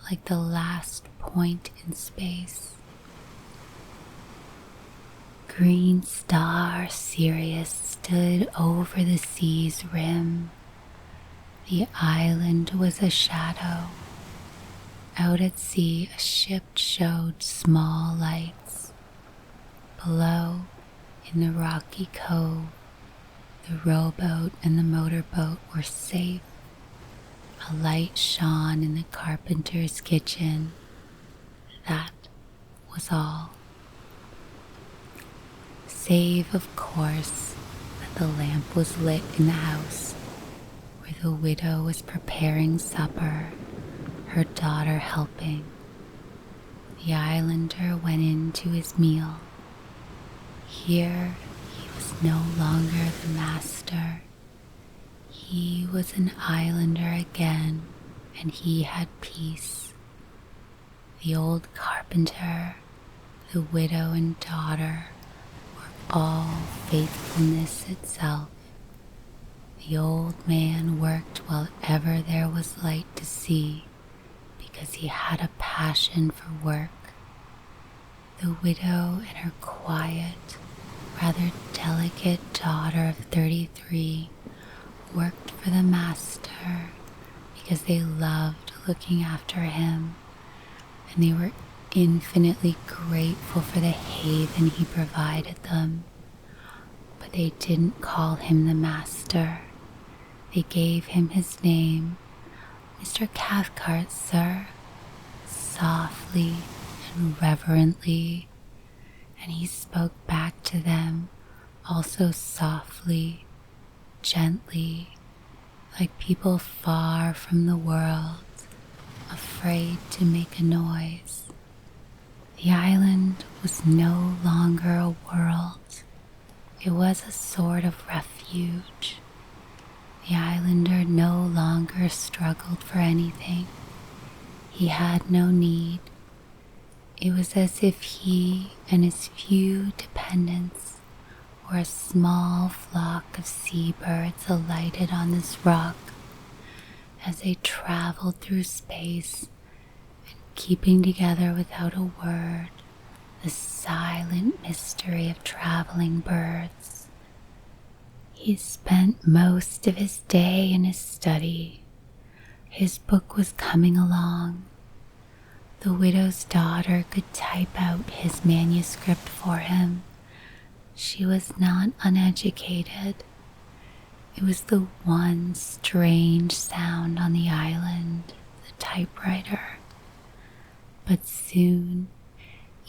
Speaker 1: like the last point in space. Green star Sirius stood over the sea's rim. The island was a shadow. Out at sea, a ship showed small lights. Below, in the rocky cove, the rowboat and the motorboat were safe. A light shone in the carpenter's kitchen. That was all. Save, of course, that the lamp was lit in the house, where the widow was preparing supper, her daughter helping. The islander went in to his meal. Here he was no longer the master. He was an islander again, and he had peace. The old carpenter, the widow and daughter, all faithfulness itself. The old man worked while ever there was light to see, because he had a passion for work. The widow and her quiet, rather delicate daughter of 33 worked for the master because they loved looking after him, and they were infinitely grateful for the haven he provided them. But they didn't call him the master. They gave him his name, Mr. Cathcart, sir, softly and reverently, and he spoke back to them also softly, gently, like people far from the world, afraid to make a noise. The island was no longer a world. It was a sort of refuge. The islander no longer struggled for anything. He had no need. It was as if he and his few dependents were a small flock of seabirds alighted on this rock as they traveled through space and keeping together without a word the silent mystery of traveling birds. He spent most of his day in his study. His book was coming along. The widow's daughter could type out his manuscript for him. She was not uneducated. It was the one strange sound on the island, the typewriter. But soon,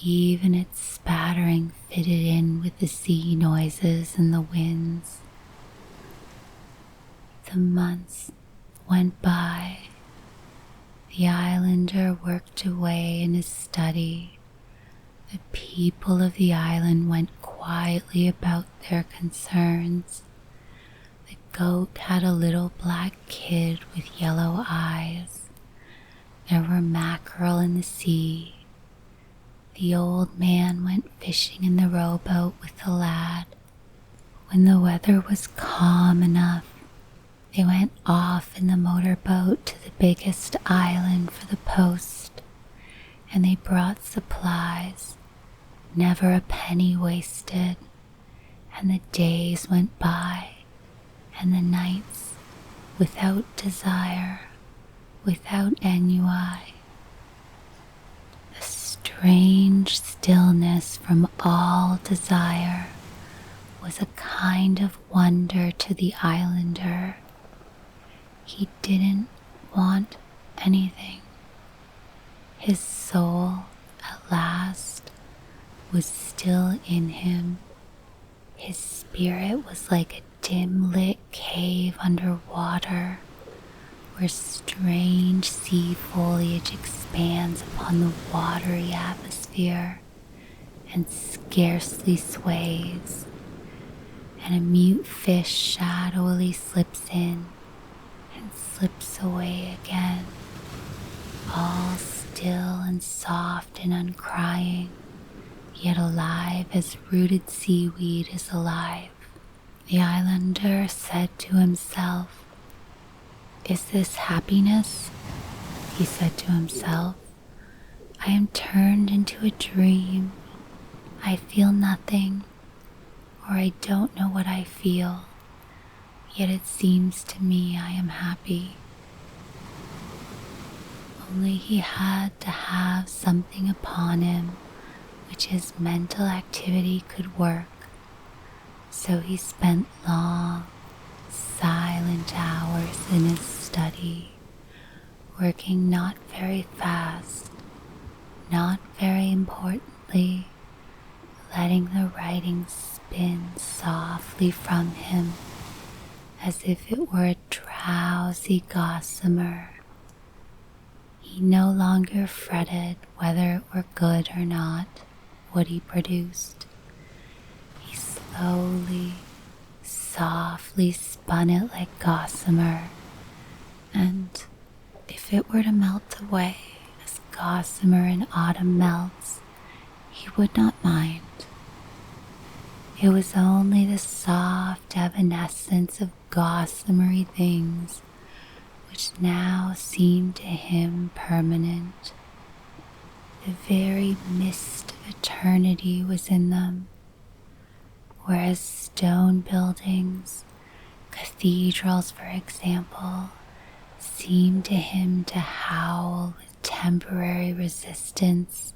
Speaker 1: even its spattering fitted in with the sea noises and the winds. The months went by. The islander worked away in his study. The people of the island went quietly about their concerns. The goat had a little black kid with yellow eyes. There were mackerel in the sea. The old man went fishing in the rowboat with the lad. When the weather was calm enough, they went off in the motorboat to the biggest island for the post, and they brought supplies, never a penny wasted, and the days went by, and the nights without desire, without ennui. The strange stillness from all desire was a kind of wonder to the islander. He didn't want anything. His soul, at last, was still in him. His spirit was like a dim-lit cave under water, where strange sea foliage expands upon the watery atmosphere and scarcely sways, and a mute fish shadowily slips in and slips away again, all still and soft and uncrying, yet alive as rooted seaweed is alive. The islander said to himself, "Is this happiness?" He said to himself. "I am turned into a dream. I feel nothing, or I don't know what I feel, yet it seems to me I am happy." Only he had to have something upon him which his mental activity could work, so he spent long, silent hours in his study, working not very fast, not very importantly, letting the writing spin softly from him as if it were a drowsy gossamer. He no longer fretted whether it were good or not, what he produced. He slowly, softly spun it like gossamer, and if it were to melt away as gossamer in autumn melts, he would not mind. It was only the soft evanescence of gossamery things which now seemed to him permanent. The very mist of eternity was in them, whereas stone buildings, cathedrals for example, seemed to him to howl with temporary resistance,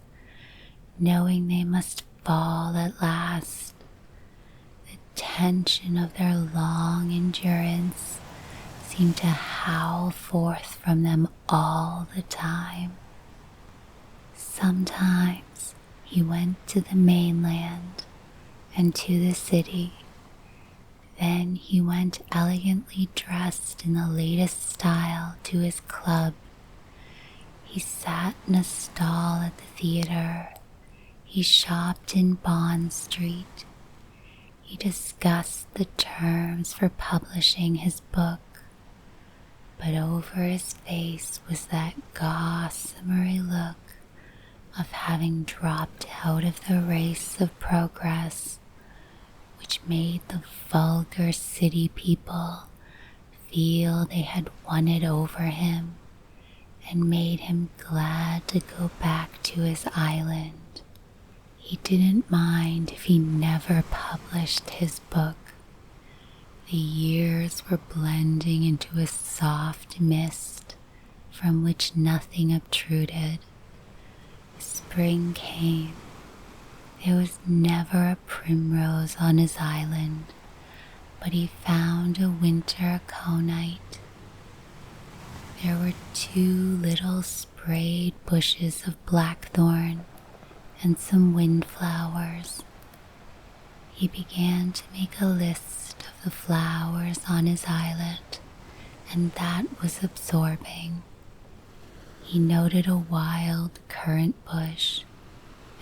Speaker 1: knowing they must fall at last. The tension of their long endurance seemed to howl forth from them all the time. Sometimes he went to the mainland and to the city. Then he went elegantly dressed in the latest style to his club. He sat in a stall at the theater. He shopped in Bond Street. He discussed the terms for publishing his book. but over his face was that gossamery look of having dropped out of the race of progress, which made the vulgar city people feel they had won it over him and made him glad to go back to his island. He didn't mind if he never published his book. The years were blending into a soft mist from which nothing obtruded. Spring came. There was never a primrose on his island, but he found a winter conite. There were 2 little sprayed bushes of blackthorn and some windflowers. He began to make a list of the flowers on his islet, and that was absorbing. He noted a wild currant bush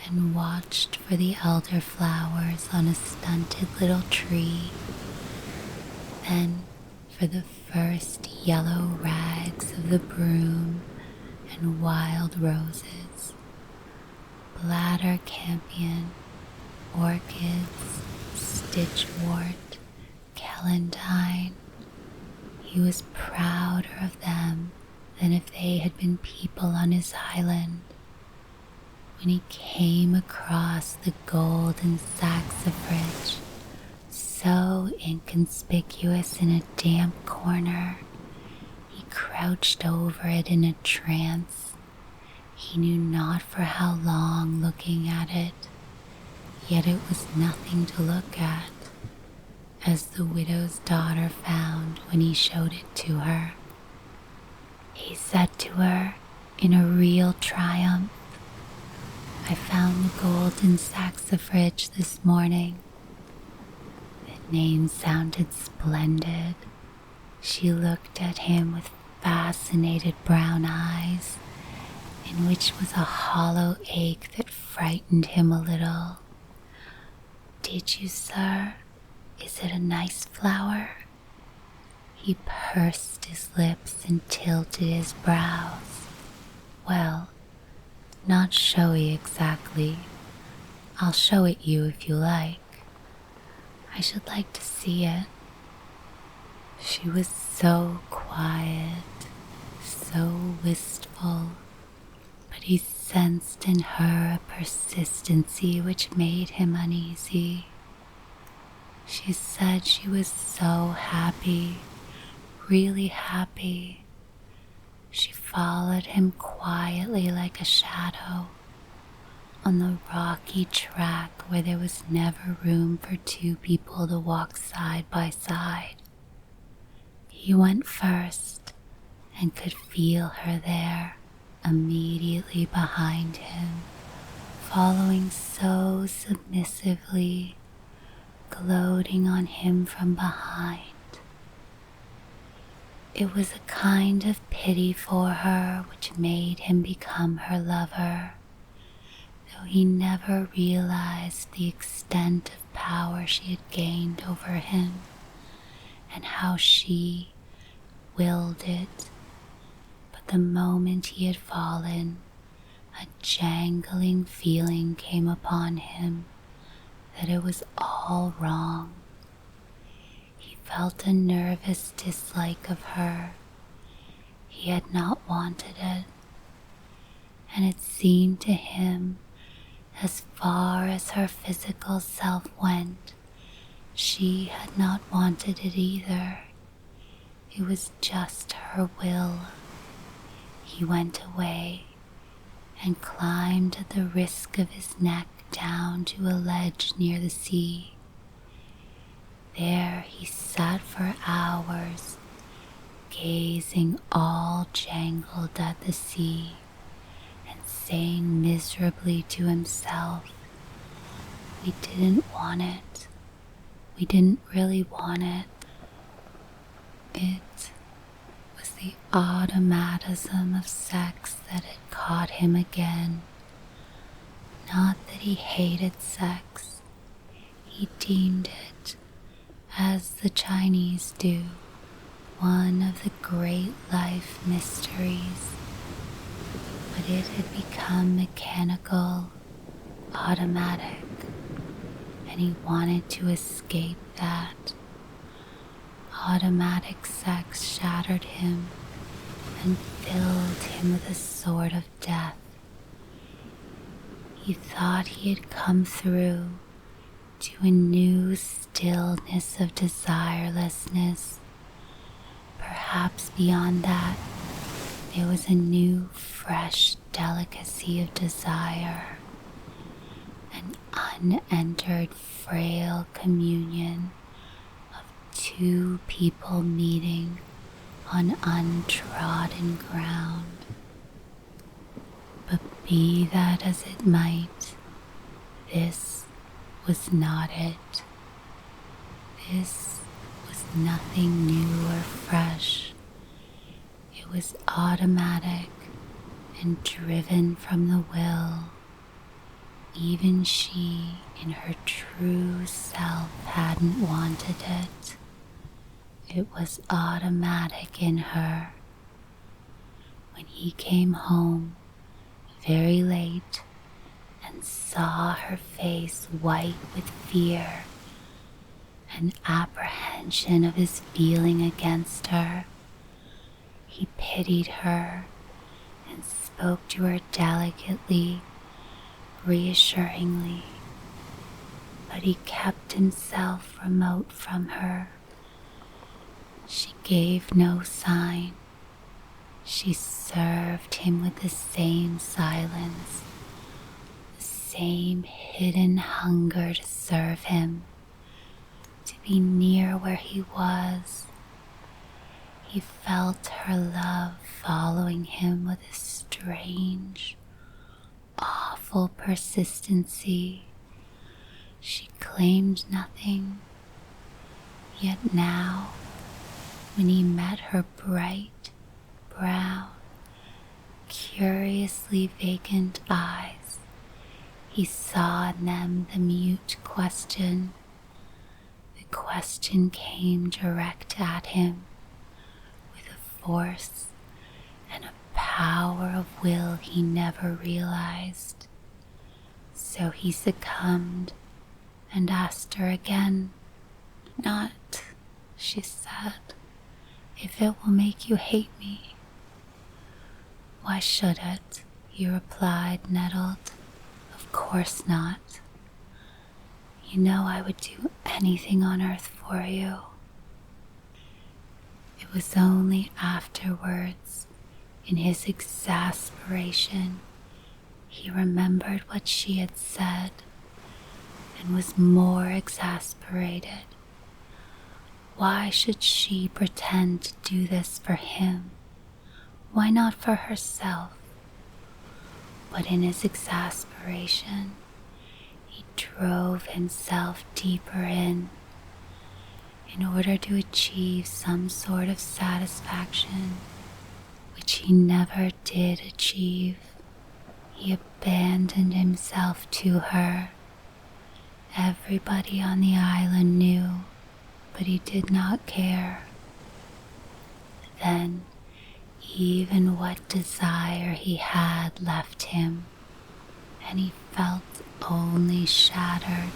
Speaker 1: and watched for the elderflowers on a stunted little tree, then for the first yellow rags of the broom and wild roses, bladder campion, orchids, stitchwort, celandine. He was prouder of them than if they had been people on his island. When he came across the golden saxifrage, so inconspicuous in a damp corner, he crouched over it in a trance. He knew not for how long looking at it, yet it was nothing to look at, as the widow's daughter found when he showed it to her. He said to her in a real triumph, "I found the golden saxifrage this morning." The name sounded splendid. She looked at him with fascinated brown eyes, in which was a hollow ache that frightened him a little. "Did you, sir? Is it a nice flower?" He pursed his lips and tilted his brows. "Well, not showy exactly. I'll show it you if you like. I should like to see it." She was so quiet, so wistful, but he sensed in her a persistency which made him uneasy. She said she was so happy, really happy. She followed him quietly like a shadow on the rocky track where there was never room for 2 people to walk side by side. He went first and could feel her there, immediately behind him, following so submissively, gloating on him from behind. It was a kind of pity for her which made him become her lover, though he never realized the extent of power she had gained over him and how she willed it. But the moment he had fallen, a jangling feeling came upon him that it was all wrong. He felt a nervous dislike of her. He had not wanted it, and it seemed to him, as far as her physical self went, she had not wanted it either. It was just her will. He went away and climbed at the risk of his neck down to a ledge near the sea. There he sat for hours, gazing all jangled at the sea and saying miserably to himself, "We didn't want it. We didn't really want it." It was the automatism of sex that had caught him again. Not that he hated sex. He deemed it, as the Chinese do, one of the great life mysteries, but it had become mechanical, automatic, and he wanted to escape that. Automatic sex shattered him and filled him with a sort of death. He thought he had come through to a new stillness of desirelessness. Perhaps beyond that, there was a new, fresh delicacy of desire, an unentered, frail communion of two people meeting on untrodden ground. But be that as it might, this was not it. This was nothing new or fresh. It was automatic and driven from the will. Even she, in her true self, hadn't wanted it. It was automatic in her. When he came home very late and saw her face white with fear and apprehension of his feeling against her, he pitied her and spoke to her delicately, reassuringly, but he kept himself remote from her. She gave no sign. She served him with the same silence, the same hidden hunger to serve him, to be near where he was. He felt her love following him with a strange, awful persistency. She claimed nothing, yet now, when he met her bright, brown, curiously vacant eyes, he saw in them the mute question. The question came direct at him, with a force and a power of will he never realized. So he succumbed and asked her again. "Not," she said, "if it will make you hate me." "Why should it?" he replied, nettled. "Of course not. You know I would do anything on earth for you." It was only afterwards, in his exasperation, he remembered what she had said and was more exasperated. Why should she pretend to do this for him? Why not for herself? But in his exasperation, he drove himself deeper in order to achieve some sort of satisfaction, which he never did achieve. He abandoned himself to her. Everybody on the island knew, but he did not care. Then, even what desire he had left him, and he felt only shattered.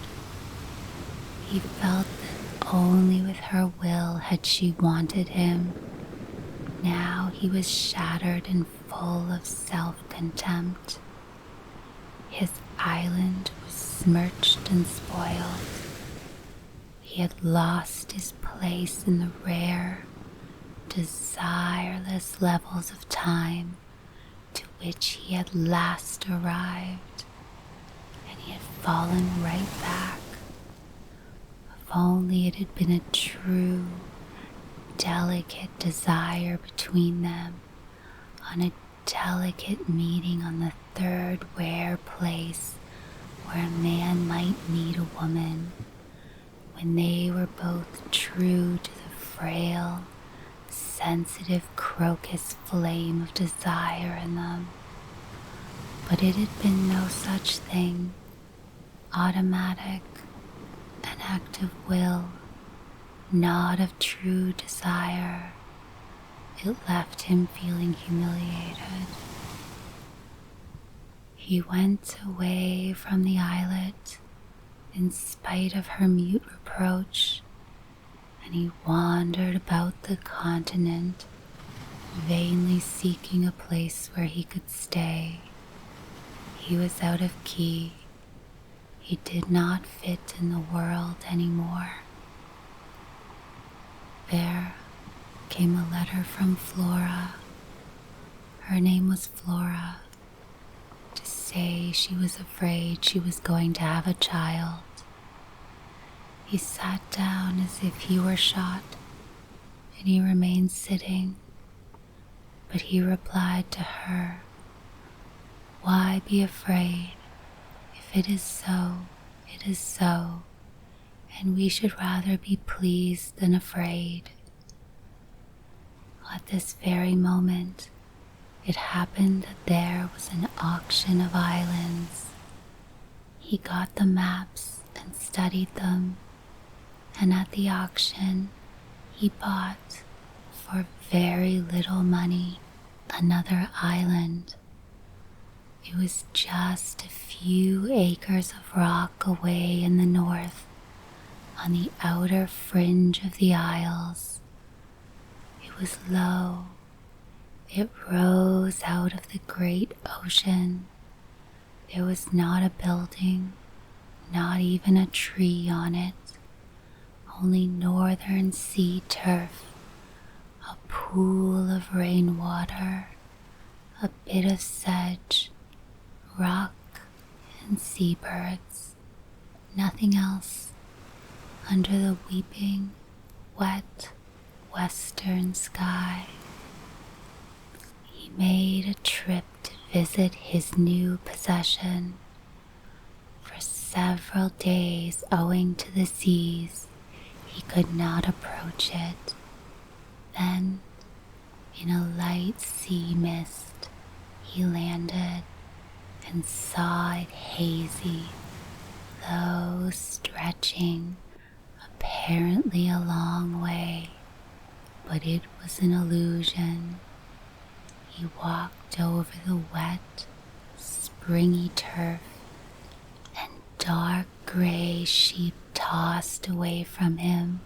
Speaker 1: He felt that only with her will had she wanted him. Now he was shattered and full of self-contempt. His island was smirched and spoiled. He had lost his place in the rare, desireless levels of time to which he had last arrived, and he had fallen right back. If only it had been a true, delicate desire between them, on a delicate meeting on the third rare place where a man might meet a woman, when they were both true to the frail, sensitive crocus flame of desire in them. But it had been no such thing. Automatic, an act of will, not of true desire. it left him feeling humiliated. He went away from the islet in spite of her mute reproach, and he wandered about the continent, vainly seeking a place where he could stay. He was out of key. He did not fit in the world anymore. There came a letter from Flora. Her name was Flora, to say she was afraid she was going to have a child. He sat down as if he were shot, and he remained sitting, but he replied to her, "Why be afraid? If it is so, it is so, and we should rather be pleased than afraid." At this very moment, it happened that there was an auction of islands. He got the maps and studied them, and at the auction, he bought, for very little money, another island. It was just a few acres of rock away in the north, on the outer fringe of the isles. It was low. It rose out of the great ocean. There was not a building, not even a tree on it, only northern sea turf, a pool of rainwater, a bit of sedge, rock and seabirds, nothing else, under the weeping, wet, western sky. He made a trip to visit his new possession. For several days, owing to the seas, he could not approach it. Then, in a light sea mist, he landed and saw it hazy, though stretching apparently a long way, but it was an illusion. He walked over the wet, springy turf, and dark gray sheep tossed away from him,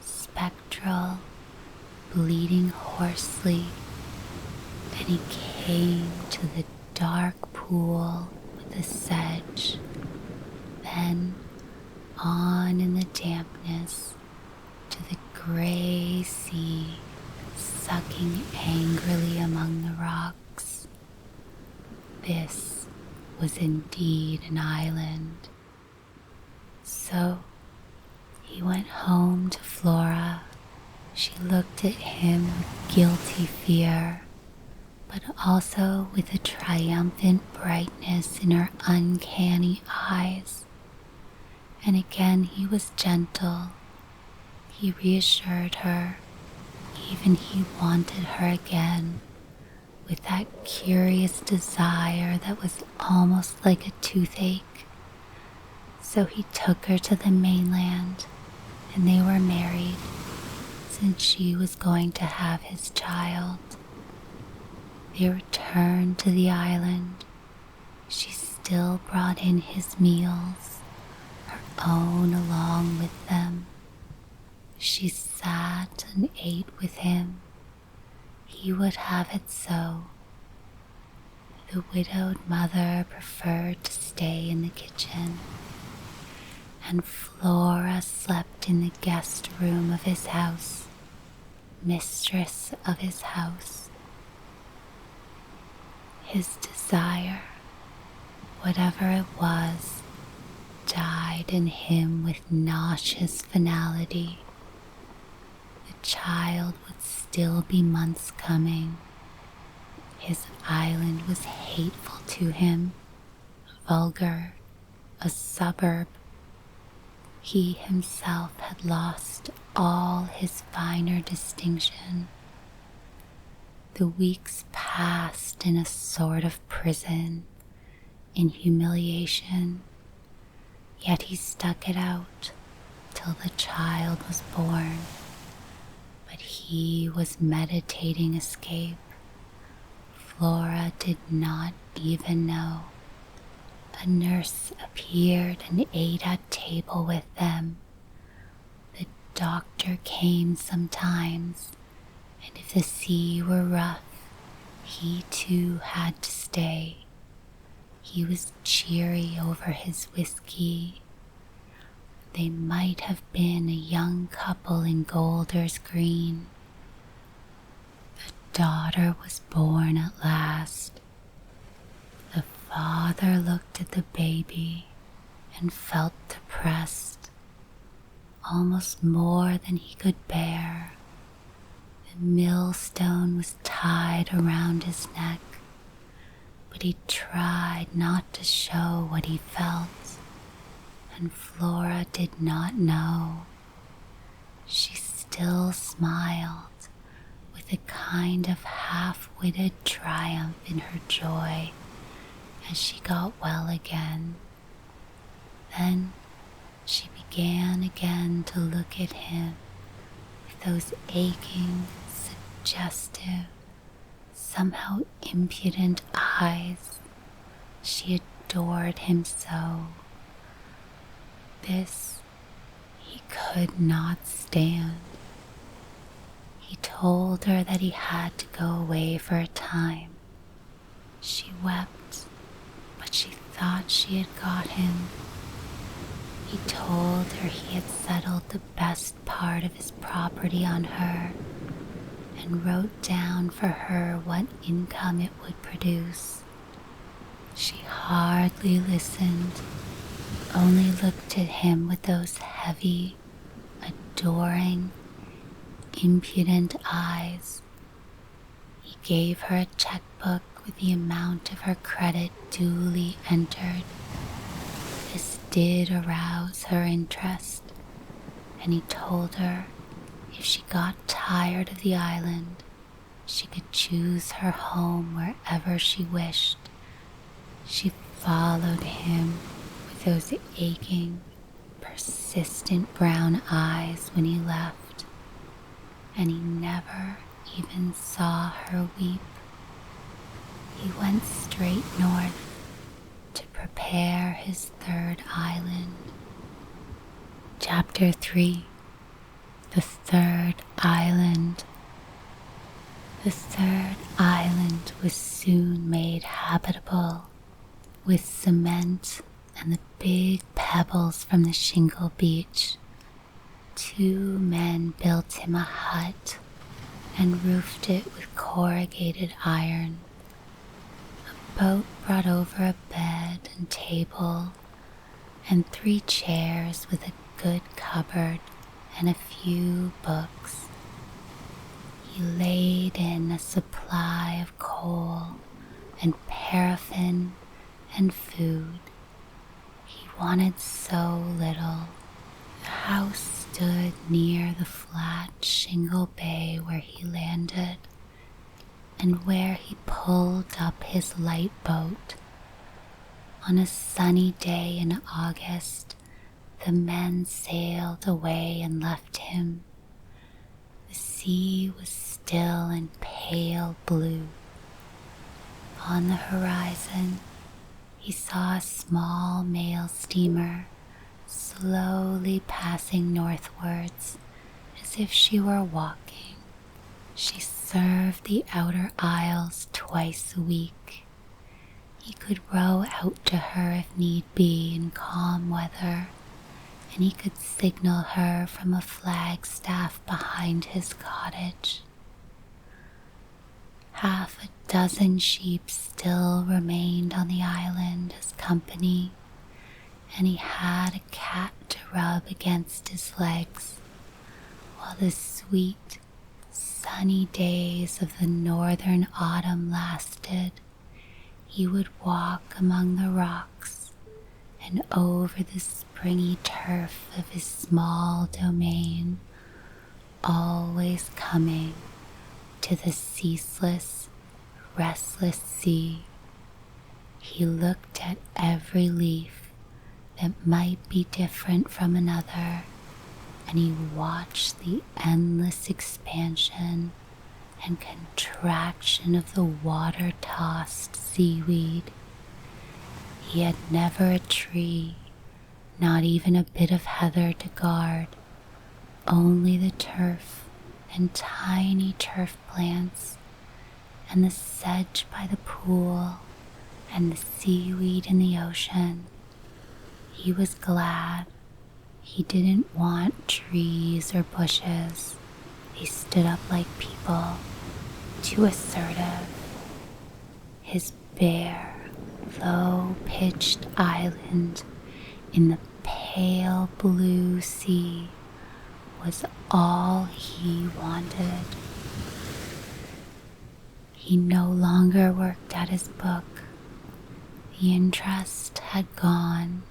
Speaker 1: spectral, bleating hoarsely. Then he came to the dark pool with the sedge, then on in the dampness to the gray sea, sucking angrily among the rocks. This was indeed an island. So he went home to Flora. She looked at him with guilty fear, but also with a triumphant brightness in her uncanny eyes. And again he was gentle. He reassured her. Even he wanted her again, with that curious desire that was almost like a toothache. So he took her to the mainland, and they were married, since she was going to have his child. They returned to the island. She still brought in his meals, her own along with them. She sat and ate with him. He would have it so. The widowed mother preferred to stay in the kitchen, and Flora slept in the guest room of his house, mistress of his house. His desire, whatever it was, died in him with nauseous finality. The child would still be months coming. His island was hateful to him, vulgar, a suburb. He himself had lost all his finer distinction. The weeks passed in a sort of prison, in humiliation, yet he stuck it out till the child was born. but he was meditating escape. Flora did not even know. A nurse appeared and ate at table with them. The doctor came sometimes, and if the sea were rough, he too had to stay. He was cheery over his whiskey. They might have been a young couple in Golders Green. The daughter was born at last. The father looked at the baby and felt depressed, almost more than he could bear. The millstone was tied around his neck, but he tried not to show what he felt, and Flora did not know. She still smiled with a kind of half-witted triumph in her joy as she got well again. Then she began again to look at him with those aching, suggestive, somehow impudent eyes. She adored him so. This he could not stand. He told her that he had to go away for a time. She wept, but she thought she had got him. He told her he had settled the best part of his property on her and wrote down for her what income it would produce. She hardly listened, only looked at him with those heavy, adoring, impudent eyes. He gave her a checkbook with the amount of her credit duly entered. This did arouse her interest, and he told her if she got tired of the island, she could choose her home wherever she wished. She followed him with those aching, persistent brown eyes when he left, and he never even saw her weep. He went straight north to prepare his third island. Chapter 3. The Third Island. The third island was soon made habitable, with cement and the big pebbles from the shingle beach. 2 men built him a hut and roofed it with corrugated iron. A boat brought over a bed and table and 3 chairs with a good cupboard and a few books. He laid in a supply of coal and paraffin and food. He wanted so little. The house stood near the flat shingle bay where he landed and where he pulled up his light boat. On a sunny day in August, the men sailed away and left him. The sea was still and pale blue. On the horizon, he saw a small mail steamer slowly passing northwards as if she were walking. She served the outer isles twice a week. He could row out to her if need be in calm weather, and he could signal her from a flagstaff behind his cottage. 6 sheep still remained on the island as company, and he had a cat to rub against his legs, while the sweet, sunny days of the northern autumn lasted. He would walk among the rocks and over the springy turf of his small domain, always coming to the ceaseless, restless sea. He looked at every leaf that might be different from another and he watched the endless expansion and contraction of the water-tossed seaweed. He had never a tree, not even a bit of heather to guard, only the turf and tiny turf plants and the sedge by the pool and the seaweed in the ocean. He was glad. He didn't want trees or bushes. They stood up like people, too assertive. His bare, low-pitched island in the pale blue sea was all he wanted. He no longer worked at his book. The interest had gone.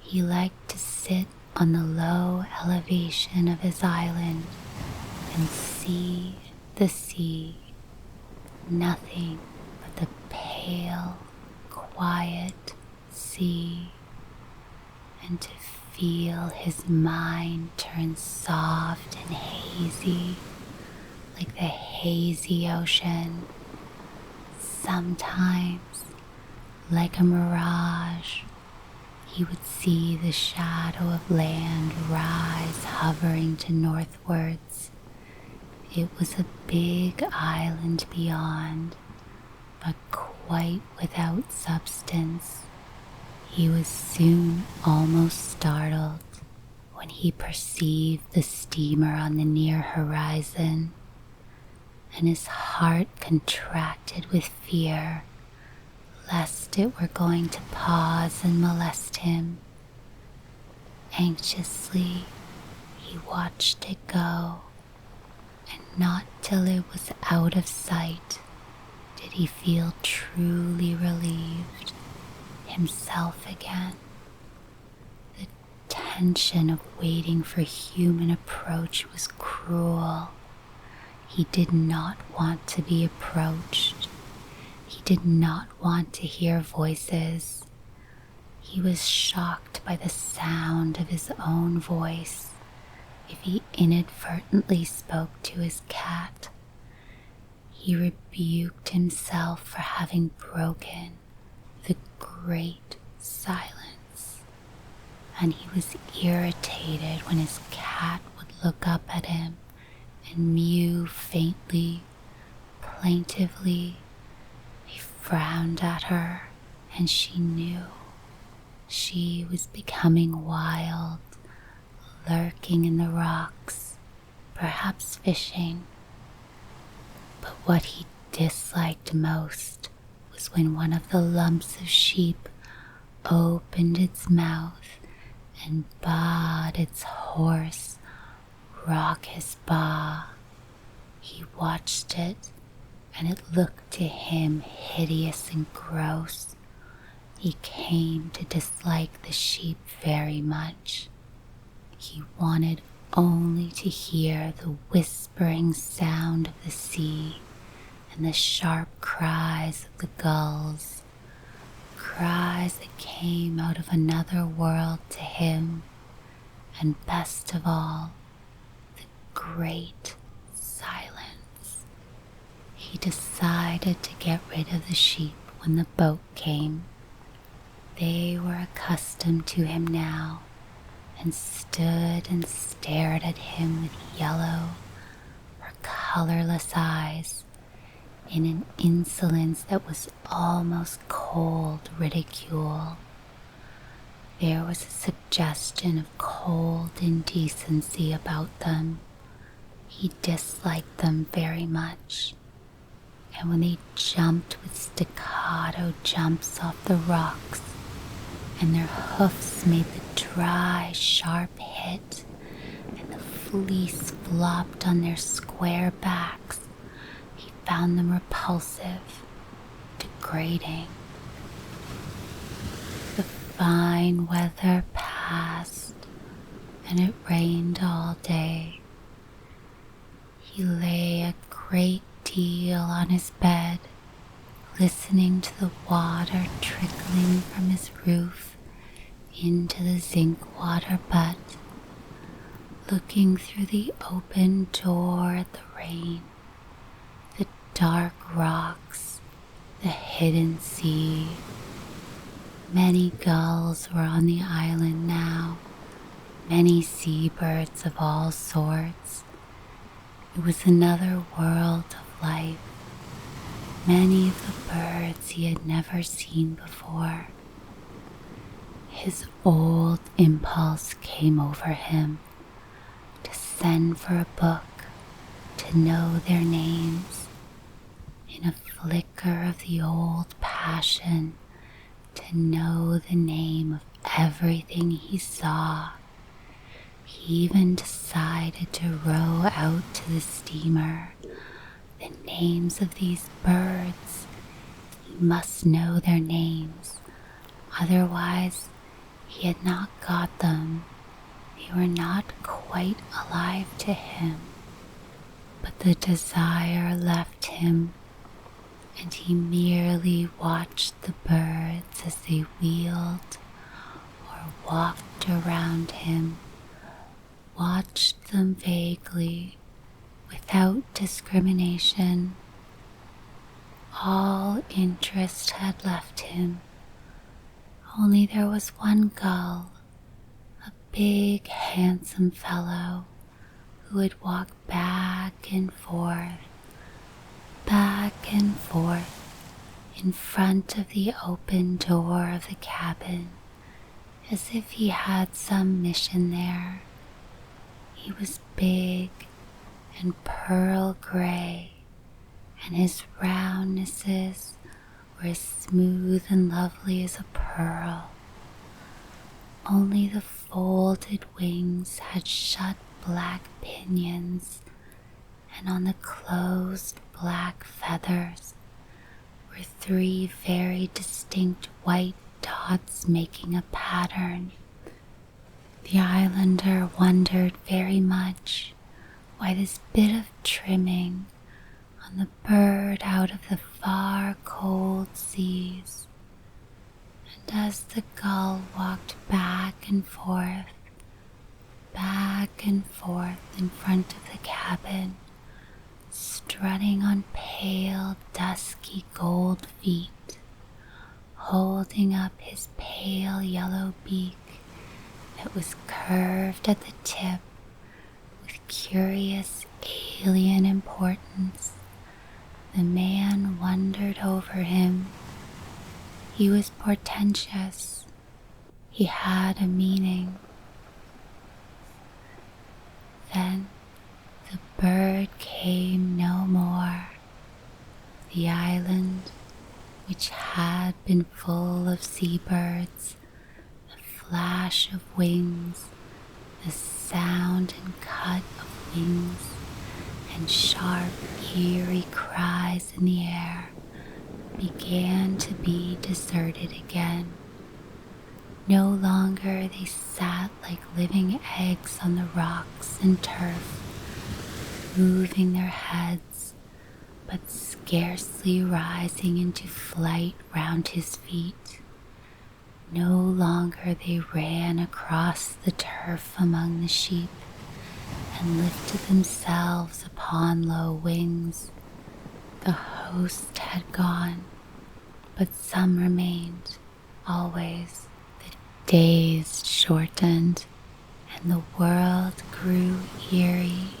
Speaker 1: He liked to sit on the low elevation of his island and see the sea. Nothing but the pale, quiet sea, and to feel his mind turn soft and hazy, like the hazy ocean. Sometimes, like a mirage, he would see the shadow of land rise, hovering to northwards. It was a big island beyond, but quite without substance. He was soon almost startled when he perceived the steamer on the near horizon, and his heart contracted with fear lest it were going to pause and molest him. Anxiously, he watched it go, and not till it was out of sight did he feel truly relieved, himself again. The tension of waiting for human approach was cruel. He did not want to be approached. He did not want to hear voices. He was shocked by the sound of his own voice if he inadvertently spoke to his cat. He rebuked himself for having broken the great silence, and he was irritated when his cat would look up at him and mew faintly, plaintively. He frowned at her, and she knew. She was becoming wild, lurking in the rocks, perhaps fishing. But what he disliked most was when one of the lumps of sheep opened its mouth and baaed its hoarse, raucous baa. He watched it, and it looked to him hideous and gross. He came to dislike the sheep very much. He wanted only to hear the whispering sound of the sea and the sharp cries of the gulls, cries that came out of another world to him, and best of all, the great silence. He decided to get rid of the sheep when the boat came. They were accustomed to him now, and stood and stared at him with yellow or colorless eyes in an insolence that was almost cold ridicule. There was a suggestion of cold indecency about them. He disliked them very much, and when they jumped with staccato jumps off the rocks, and their hoofs made the dry, sharp hit, and the fleece flopped on their square backs, he found them repulsive, degrading. The fine weather passed, and it rained all day. He lay a great deal on his bed, listening to the water trickling from his roof into the zinc water butt, looking through the open door at the rain, the dark rocks, the hidden sea. Many gulls were on the island now, many seabirds of all sorts. It was another world of life. Many of the birds he had never seen before. His old impulse came over him to send for a book, to know their names. In a flicker of the old passion, to know the name of everything he saw. He even decided to row out to the steamer. The names of these birds. He must know their names, otherwise he had not got them. They were not quite alive to him. But the desire left him, and he merely watched the birds as they wheeled or walked around him, watched them vaguely, without discrimination. All interest had left him. Only there was one gull, a big, handsome fellow, who would walk back and forth in front of the open door of the cabin, as if he had some mission there. He was big and pearl gray, and his roundnesses were as smooth and lovely as a pearl. Only the folded wings had shut black pinions, and on the closed black feathers were 3 very distinct white dots making a pattern. The islander wondered very much why this bit of trimming on the bird out of the far cold seas. And as the gull walked back and forth in front of the cabin, strutting on pale, dusky gold feet, holding up his pale yellow beak that was curved at the tip with curious alien importance, the man wondered over him. He was portentous. He had a meaning. Then the bird came no more. The island, which had been full of seabirds, the flash of wings, the sound and cut of wings, and sharp, eerie cries in the air, began to be deserted again. No longer they sat like living eggs on the rocks and turf, moving their heads, but scarcely rising into flight round his feet. No longer they ran across the turf among the sheep and lifted themselves upon low wings. The host had gone, but some remained, always. The days shortened, and the world grew eerie.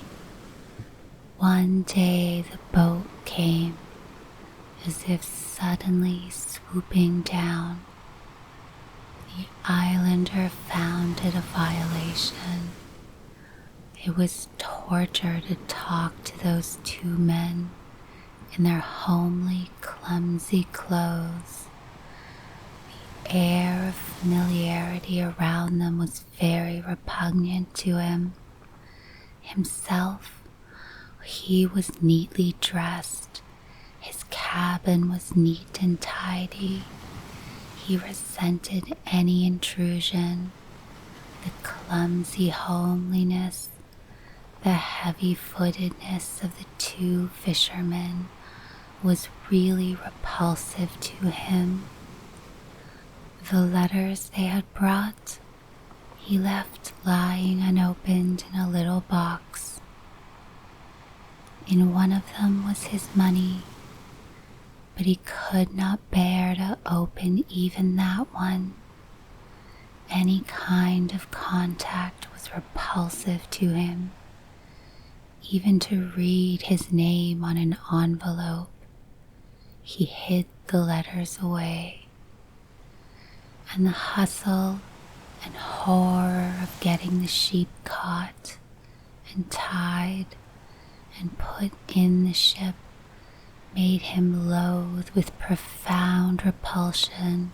Speaker 1: One day the boat came, as if suddenly swooping down. The islander found it a violation. It was torture to talk to those 2 men in their homely, clumsy clothes. The air of familiarity around them was very repugnant to him. Himself, he was neatly dressed. His cabin was neat and tidy. He resented any intrusion. The clumsy homeliness, the heavy-footedness of the 2 fishermen was really repulsive to him. The letters they had brought, he left lying unopened in a little box. In one of them was his money, but he could not bear to open even that one. Any kind of contact was repulsive to him. Even to read his name on an envelope, he hid the letters away. And the hustle and horror of getting the sheep caught and tied and put in the ship made him loathe with profound repulsion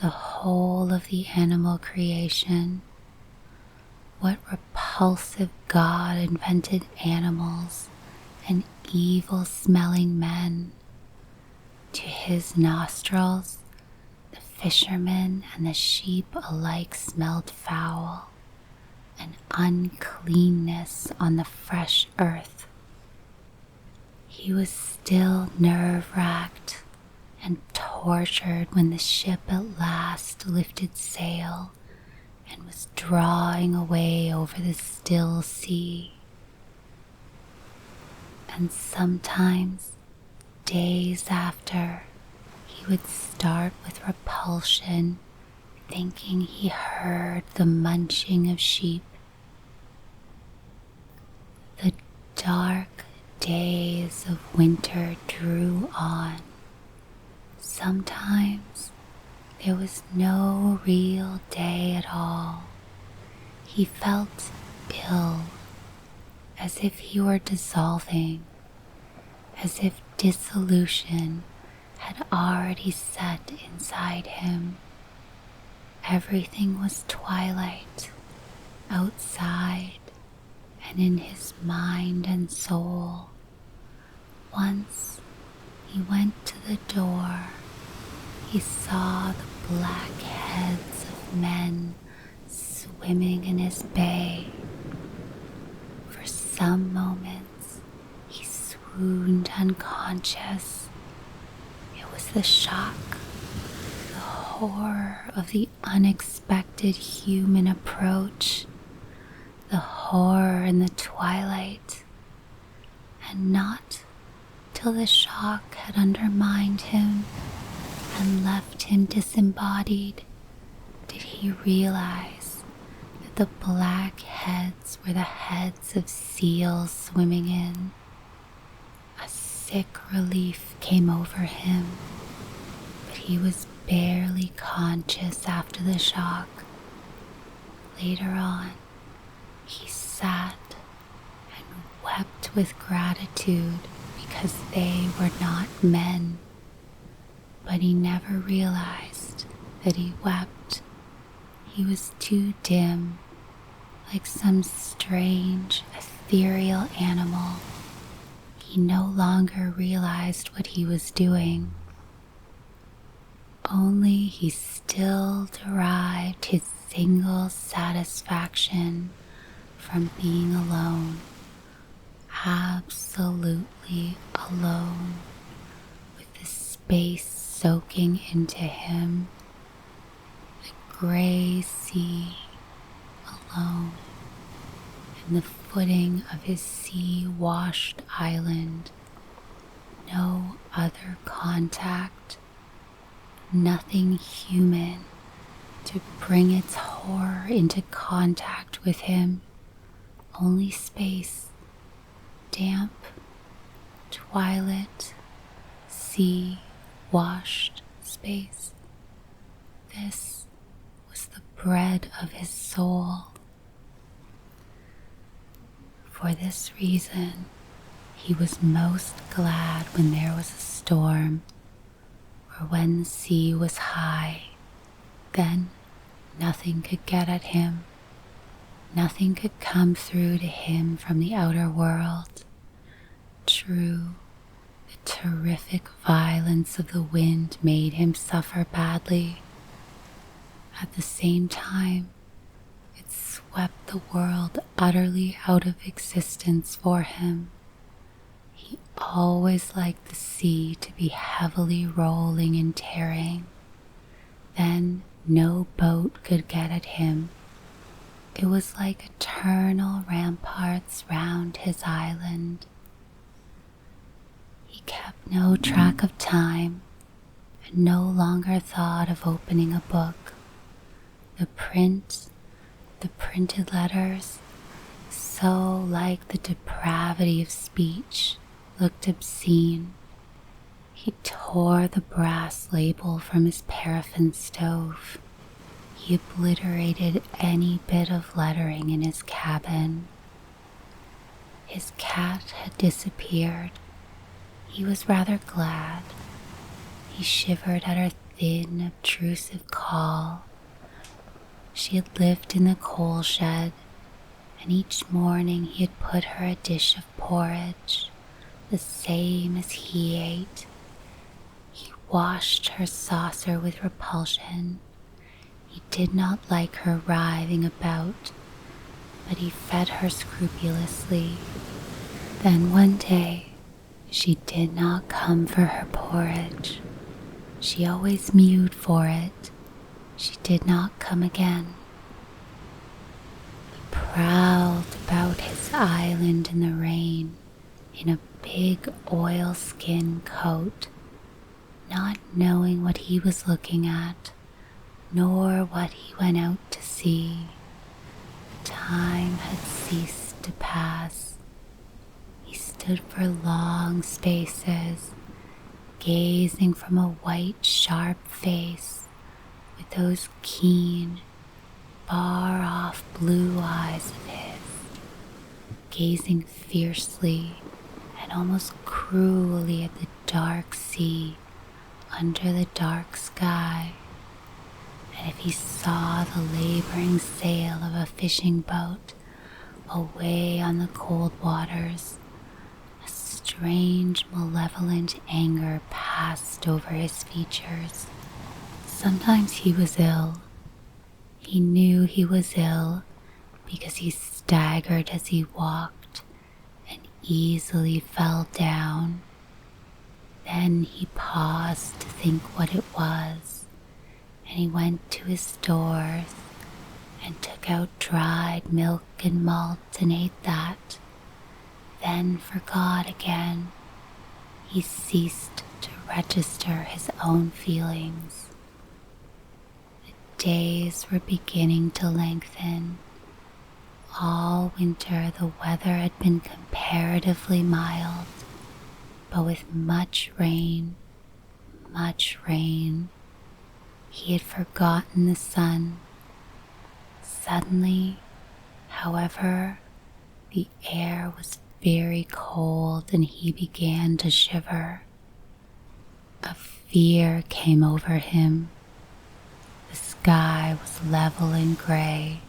Speaker 1: the whole of the animal creation. What repulsive God invented animals and evil-smelling men? To his nostrils, the fishermen and the sheep alike smelled foul, and uncleanness on the fresh earth. He was still nerve-racked and tortured when the ship at last lifted sail and was drawing away over the still sea. And sometimes, days after, he would start with repulsion, thinking he heard the munching of sheep. The dark days of winter drew on. Sometimes there was no real day at all. He felt ill, as if he were dissolving, as if dissolution had already set inside him. Everything was twilight, outside and in his mind and soul. Once he went to the door. He saw the black heads of men swimming in his bay. For some moments, he swooned unconscious. It was the shock, the horror of the unexpected human approach, the horror in the twilight, and not till the shock had undermined him and left him disembodied did he realize that the black heads were the heads of seals swimming in. A sick relief came over him, but he was barely conscious after the shock. Later on, he sat and wept with gratitude because they were not men. But he never realized that he wept. He was too dim, like some strange, ethereal animal. He no longer realized what he was doing. Only he still derived his single satisfaction from being alone, absolutely alone, with the space soaking into him, the gray sea alone, and the footing of his sea-washed island. No other contact, nothing human to bring its horror into contact with him. Only space, damp, twilight, sea-washed space. This was the bread of his soul. For this reason, he was most glad when there was a storm, or when the sea was high. Then nothing could get at him. Nothing could come through to him from the outer world. True, the terrific violence of the wind made him suffer badly. At the same time, it swept the world utterly out of existence for him. He always liked the sea to be heavily rolling and tearing. Then no boat could get at him, It was like eternal ramparts round his island. He kept no track of time and no longer thought of opening a book. The printed letters, so like the depravity of speech, looked obscene. He tore the brass label from his paraffin stove. He obliterated any bit of lettering in his cabin. His cat had disappeared. He was rather glad. He shivered at her thin, obtrusive call. She had lived in the coal shed, and each morning he had put her a dish of porridge, the same as he ate. He washed her saucer with repulsion. He did not like her writhing about, but he fed her scrupulously. Then one day, she did not come for her porridge. She always mewed for it. She did not come again. He prowled about his island in the rain in a big oilskin coat, not knowing what he was looking at, nor what he went out to see. Time had ceased to pass. He stood for long spaces, gazing from a white, sharp face with those keen, far-off blue eyes of his, gazing fiercely and almost cruelly at the dark sea under the dark sky. And if he saw the laboring sail of a fishing boat away on the cold waters, a strange, malevolent anger passed over his features. Sometimes he was ill. He knew he was ill because he staggered as he walked and easily fell down. Then he paused to think what it was, and he went to his stores and took out dried milk and malt and ate that, then forgot again. He ceased to register his own feelings. The days were beginning to lengthen. All winter the weather had been comparatively mild, but with much rain. He had forgotten the sun. Suddenly, however, the air was very cold and he began to shiver. A fear came over him. The sky was level and gray,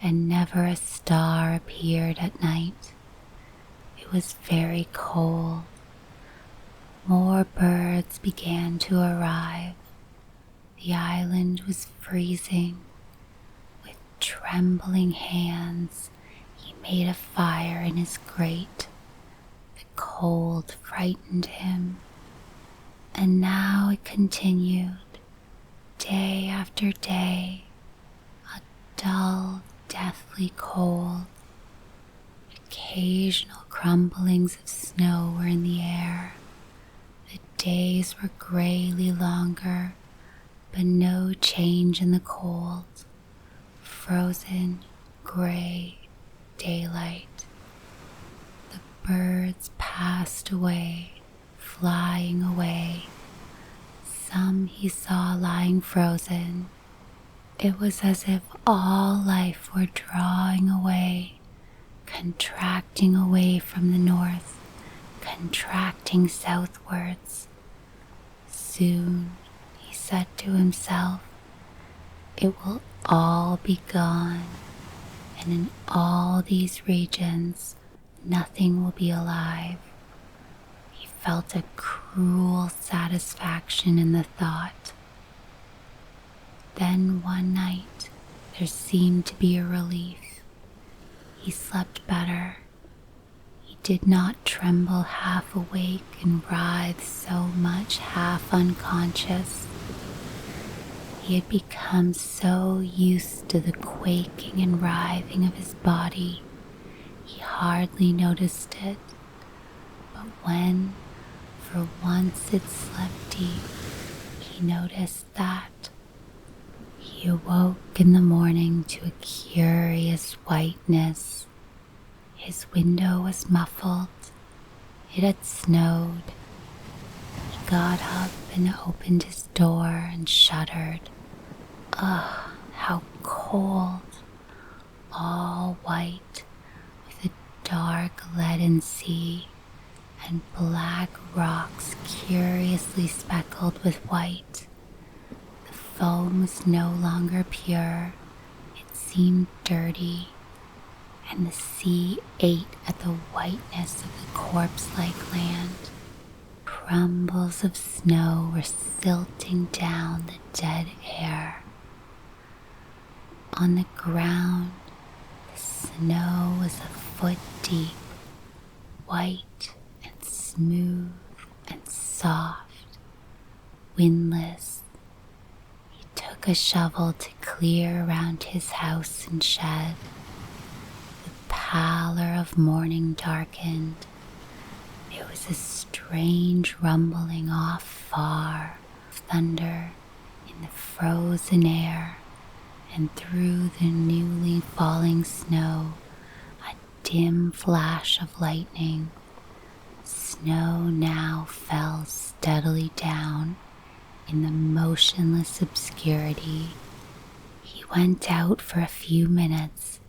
Speaker 1: and never a star appeared at night. It was very cold. More birds began to arrive. The island was freezing. With trembling hands, he made a fire in his grate. The cold frightened him. And now it continued, day after day, a dull, deathly cold. Occasional crumblings of snow were in the air. The days were grayly longer, but no change in the cold. Frozen, gray daylight. The birds passed away, flying away. Some he saw lying frozen. It was as if all life were drawing away, contracting away from the north, contracting southwards. Soon, he said to himself, it will all be gone, and in all these regions, nothing will be alive. He felt a cruel satisfaction in the thought. Then one night, there seemed to be a relief. He slept better. He did not tremble half awake and writhe so much half unconscious. He had become so used to the quaking and writhing of his body, he hardly noticed it. But when, for once, it slept deep, he noticed that. He awoke in the morning to a curious whiteness. His window was muffled. It had snowed. He got up and opened his door and shuddered. Ugh, how cold! All white, with a dark leaden sea and black rocks curiously speckled with white. The foam was no longer pure. It seemed dirty, and the sea ate at the whiteness of the corpse-like land. Crumbles of snow were silting down the dead air. On the ground, the snow was a foot deep, white and smooth and soft, windless. He took a shovel to clear around his house and shed. The pallor of morning darkened. There was a strange rumbling off far of thunder in the frozen air, and through the newly falling snow, a dim flash of lightning. Snow now fell steadily down in the motionless obscurity. He went out for a few minutes,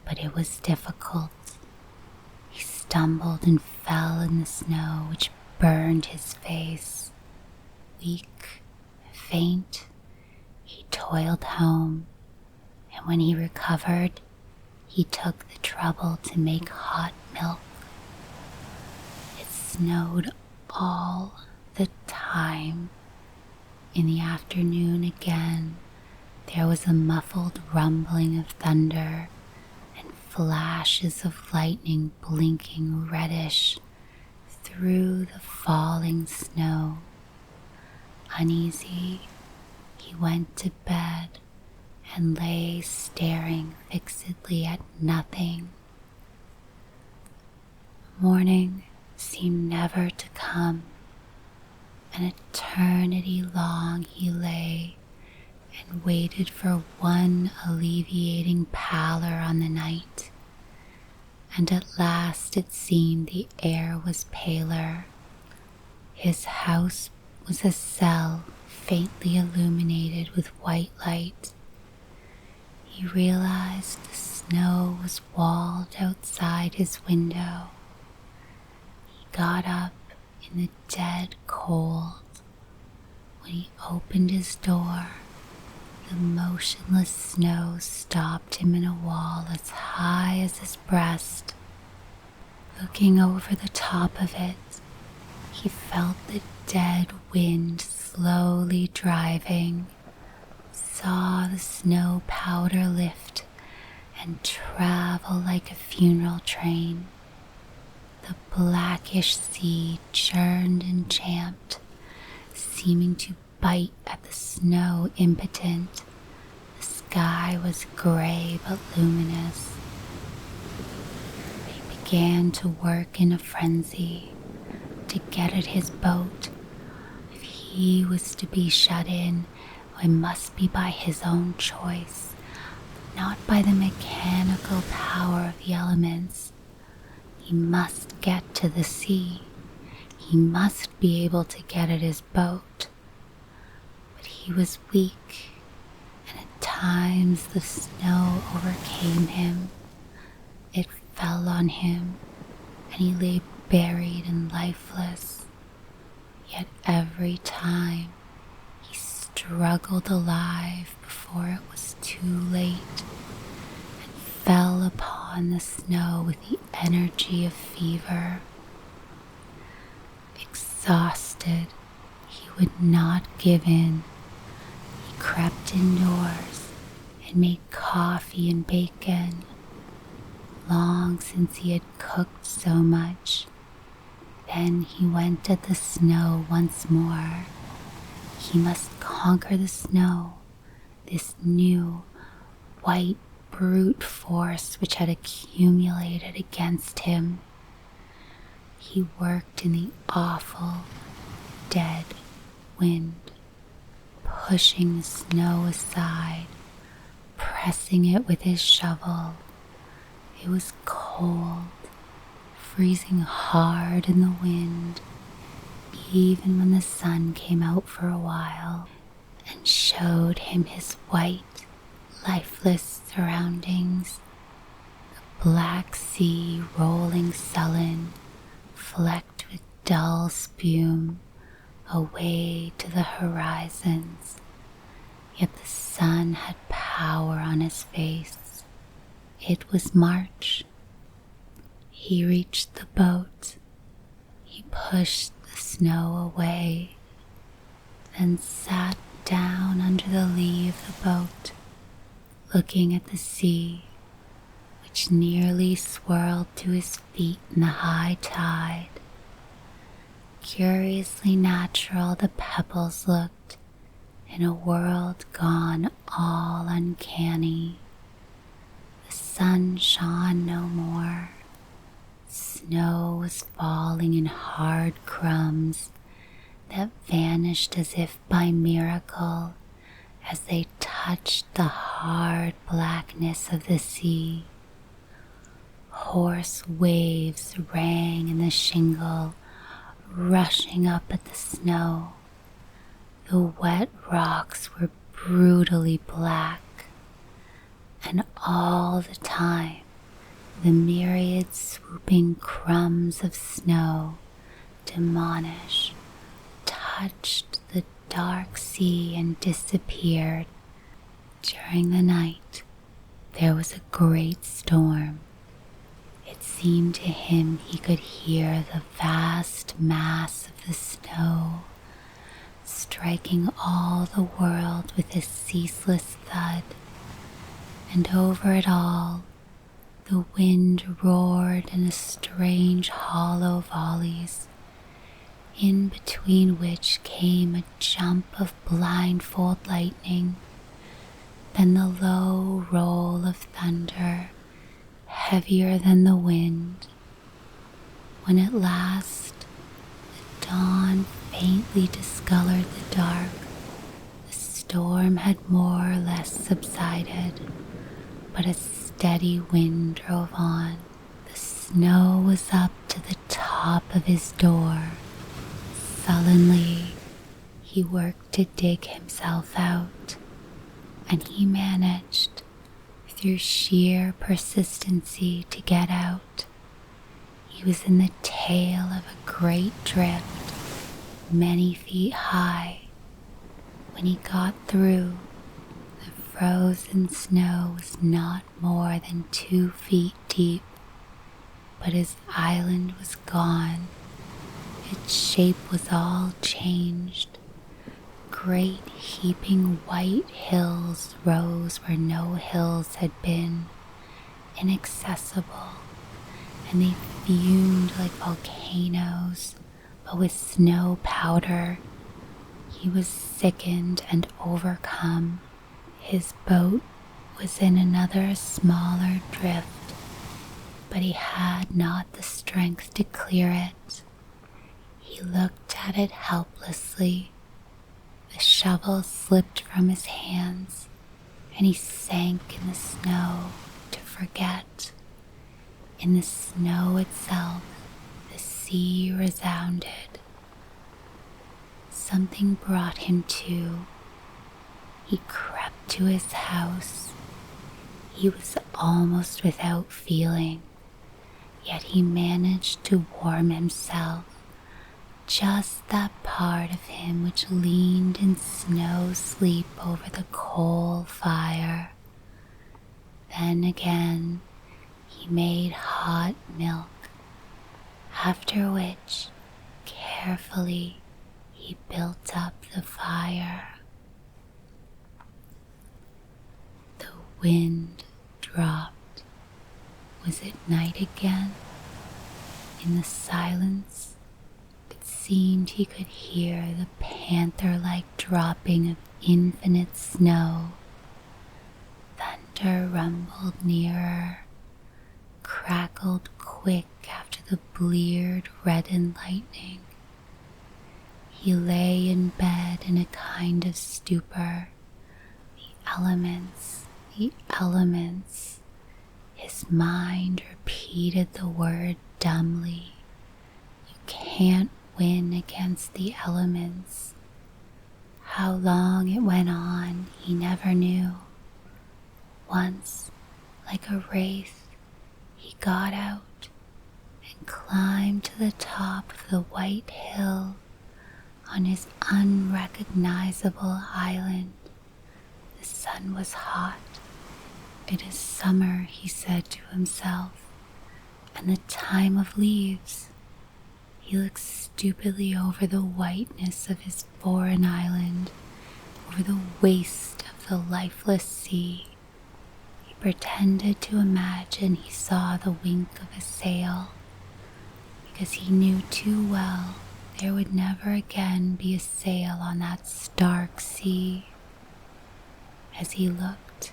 Speaker 1: but it was difficult. He stumbled and fell in the snow, which burned his face. Weak, faint, he toiled home, and when he recovered, he took the trouble to make hot milk. It snowed all the time. In the afternoon again, there was a muffled rumbling of thunder and flashes of lightning blinking reddish through the falling snow. Uneasy, he went to bed and lay staring fixedly at nothing. Morning seemed never to come. An eternity long he lay and waited for one alleviating pallor on the night, and at last it seemed the air was paler. His house was a cell faintly illuminated with white light. He realized the snow was walled outside his window. He got up in the dead cold. When he opened his door, the motionless snow stopped him in a wall as high as his breast. Looking over the top of it, he felt the dead wind slowly driving, saw the snow powder lift and travel like a funeral train. The blackish sea churned and champed, seeming to bite at the snow impotent. The sky was gray but luminous. He began to work in a frenzy to get at his boat. If he was to be shut in, it must be by his own choice, not by the mechanical power of the elements. He must get to the sea. He must be able to get at his boat. But he was weak, and at times the snow overcame him. It fell on him, and he lay buried and lifeless. Yet every time he struggled alive before it was too late, and fell upon the snow with the energy of fever. Exhausted, he would not give in. He crept indoors and made coffee and bacon. Long since he had cooked so much. Then he went at the snow once more. He must conquer the snow this new white brute force which had accumulated against him. He worked in the awful, dead wind, pushing the snow aside, pressing it with his shovel. It was cold, freezing hard in the wind, even when the sun came out for a while and showed him his white, lifeless surroundings. The black sea rolling sullen, flecked with dull spume, away to the horizons. Yet the sun had power on his face. It was March. He reached the boat. He pushed the snow away, then sat down under the lee of the boat, looking at the sea, which nearly swirled to his feet in the high tide. Curiously natural the pebbles looked in a world gone all uncanny. The sun shone no more. Snow was falling in hard crumbs that vanished as if by miracle as they touched the hard blackness of the sea. Hoarse waves rang in the shingle, rushing up at the snow. The wet rocks were brutally black, and all the time the myriad swooping crumbs of snow, demonish, touched the dark sea and disappeared. During the night, there was a great storm. It seemed to him he could hear the vast mass of the snow striking all the world with a ceaseless thud, and over it all the wind roared in a strange hollow volleys, in between which came a jump of blindfold lightning, then the low roll of thunder, heavier than the wind. When at last the dawn faintly discolored the dark, the storm had more or less subsided, but a steady wind drove on. The snow was up to the top of his door. Sullenly, he worked to dig himself out, and he managed, through sheer persistency, to get out. He was in the tail of a great drift, many feet high. When he got through, the frozen snow was not more than 2 feet deep, but his island was gone. Its shape was all changed. Great heaping white hills rose where no hills had been, inaccessible, and they fumed like volcanoes, but with snow powder. He was sickened and overcome. His boat was in another smaller drift, but he had not the strength to clear it. He looked at it helplessly. The shovel slipped from his hands, and he sank in the snow to forget. In the snow itself, the sea resounded. Something brought him to. He crept to his house. He was almost without feeling, yet he managed to warm himself, just that part of him which leaned in snow sleep over the coal fire. Then again, he made hot milk, after which, carefully, he built up the fire. The wind dropped. Was it night again? In the silence, it seemed he could hear the panther-like dropping of infinite snow. thunder rumbled nearer, crackled quick after the bleared reddened lightning. He lay in bed in a kind of stupor. The elements. His mind repeated the word dumbly. You can't win against the elements. How long it went on, he never knew. Once, like a wraith, he got out and climbed to the top of the white hill on his unrecognizable island. The sun was hot. It is summer, he said to himself, and the time of leaves. He looked stupidly over the whiteness of his foreign island, over the waste of the lifeless sea. He pretended to imagine he saw the wink of a sail, because he knew too well there would never again be a sail on that stark sea. As he looked,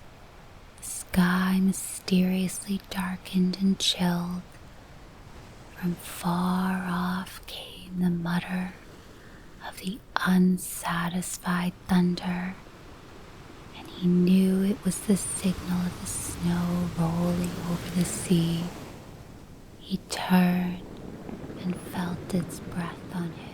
Speaker 1: the sky mysteriously darkened and chilled. From far off came the mutter of the unsatisfied thunder, and he knew it was the signal of the snow rolling over the sea. He turned and felt its breath on him.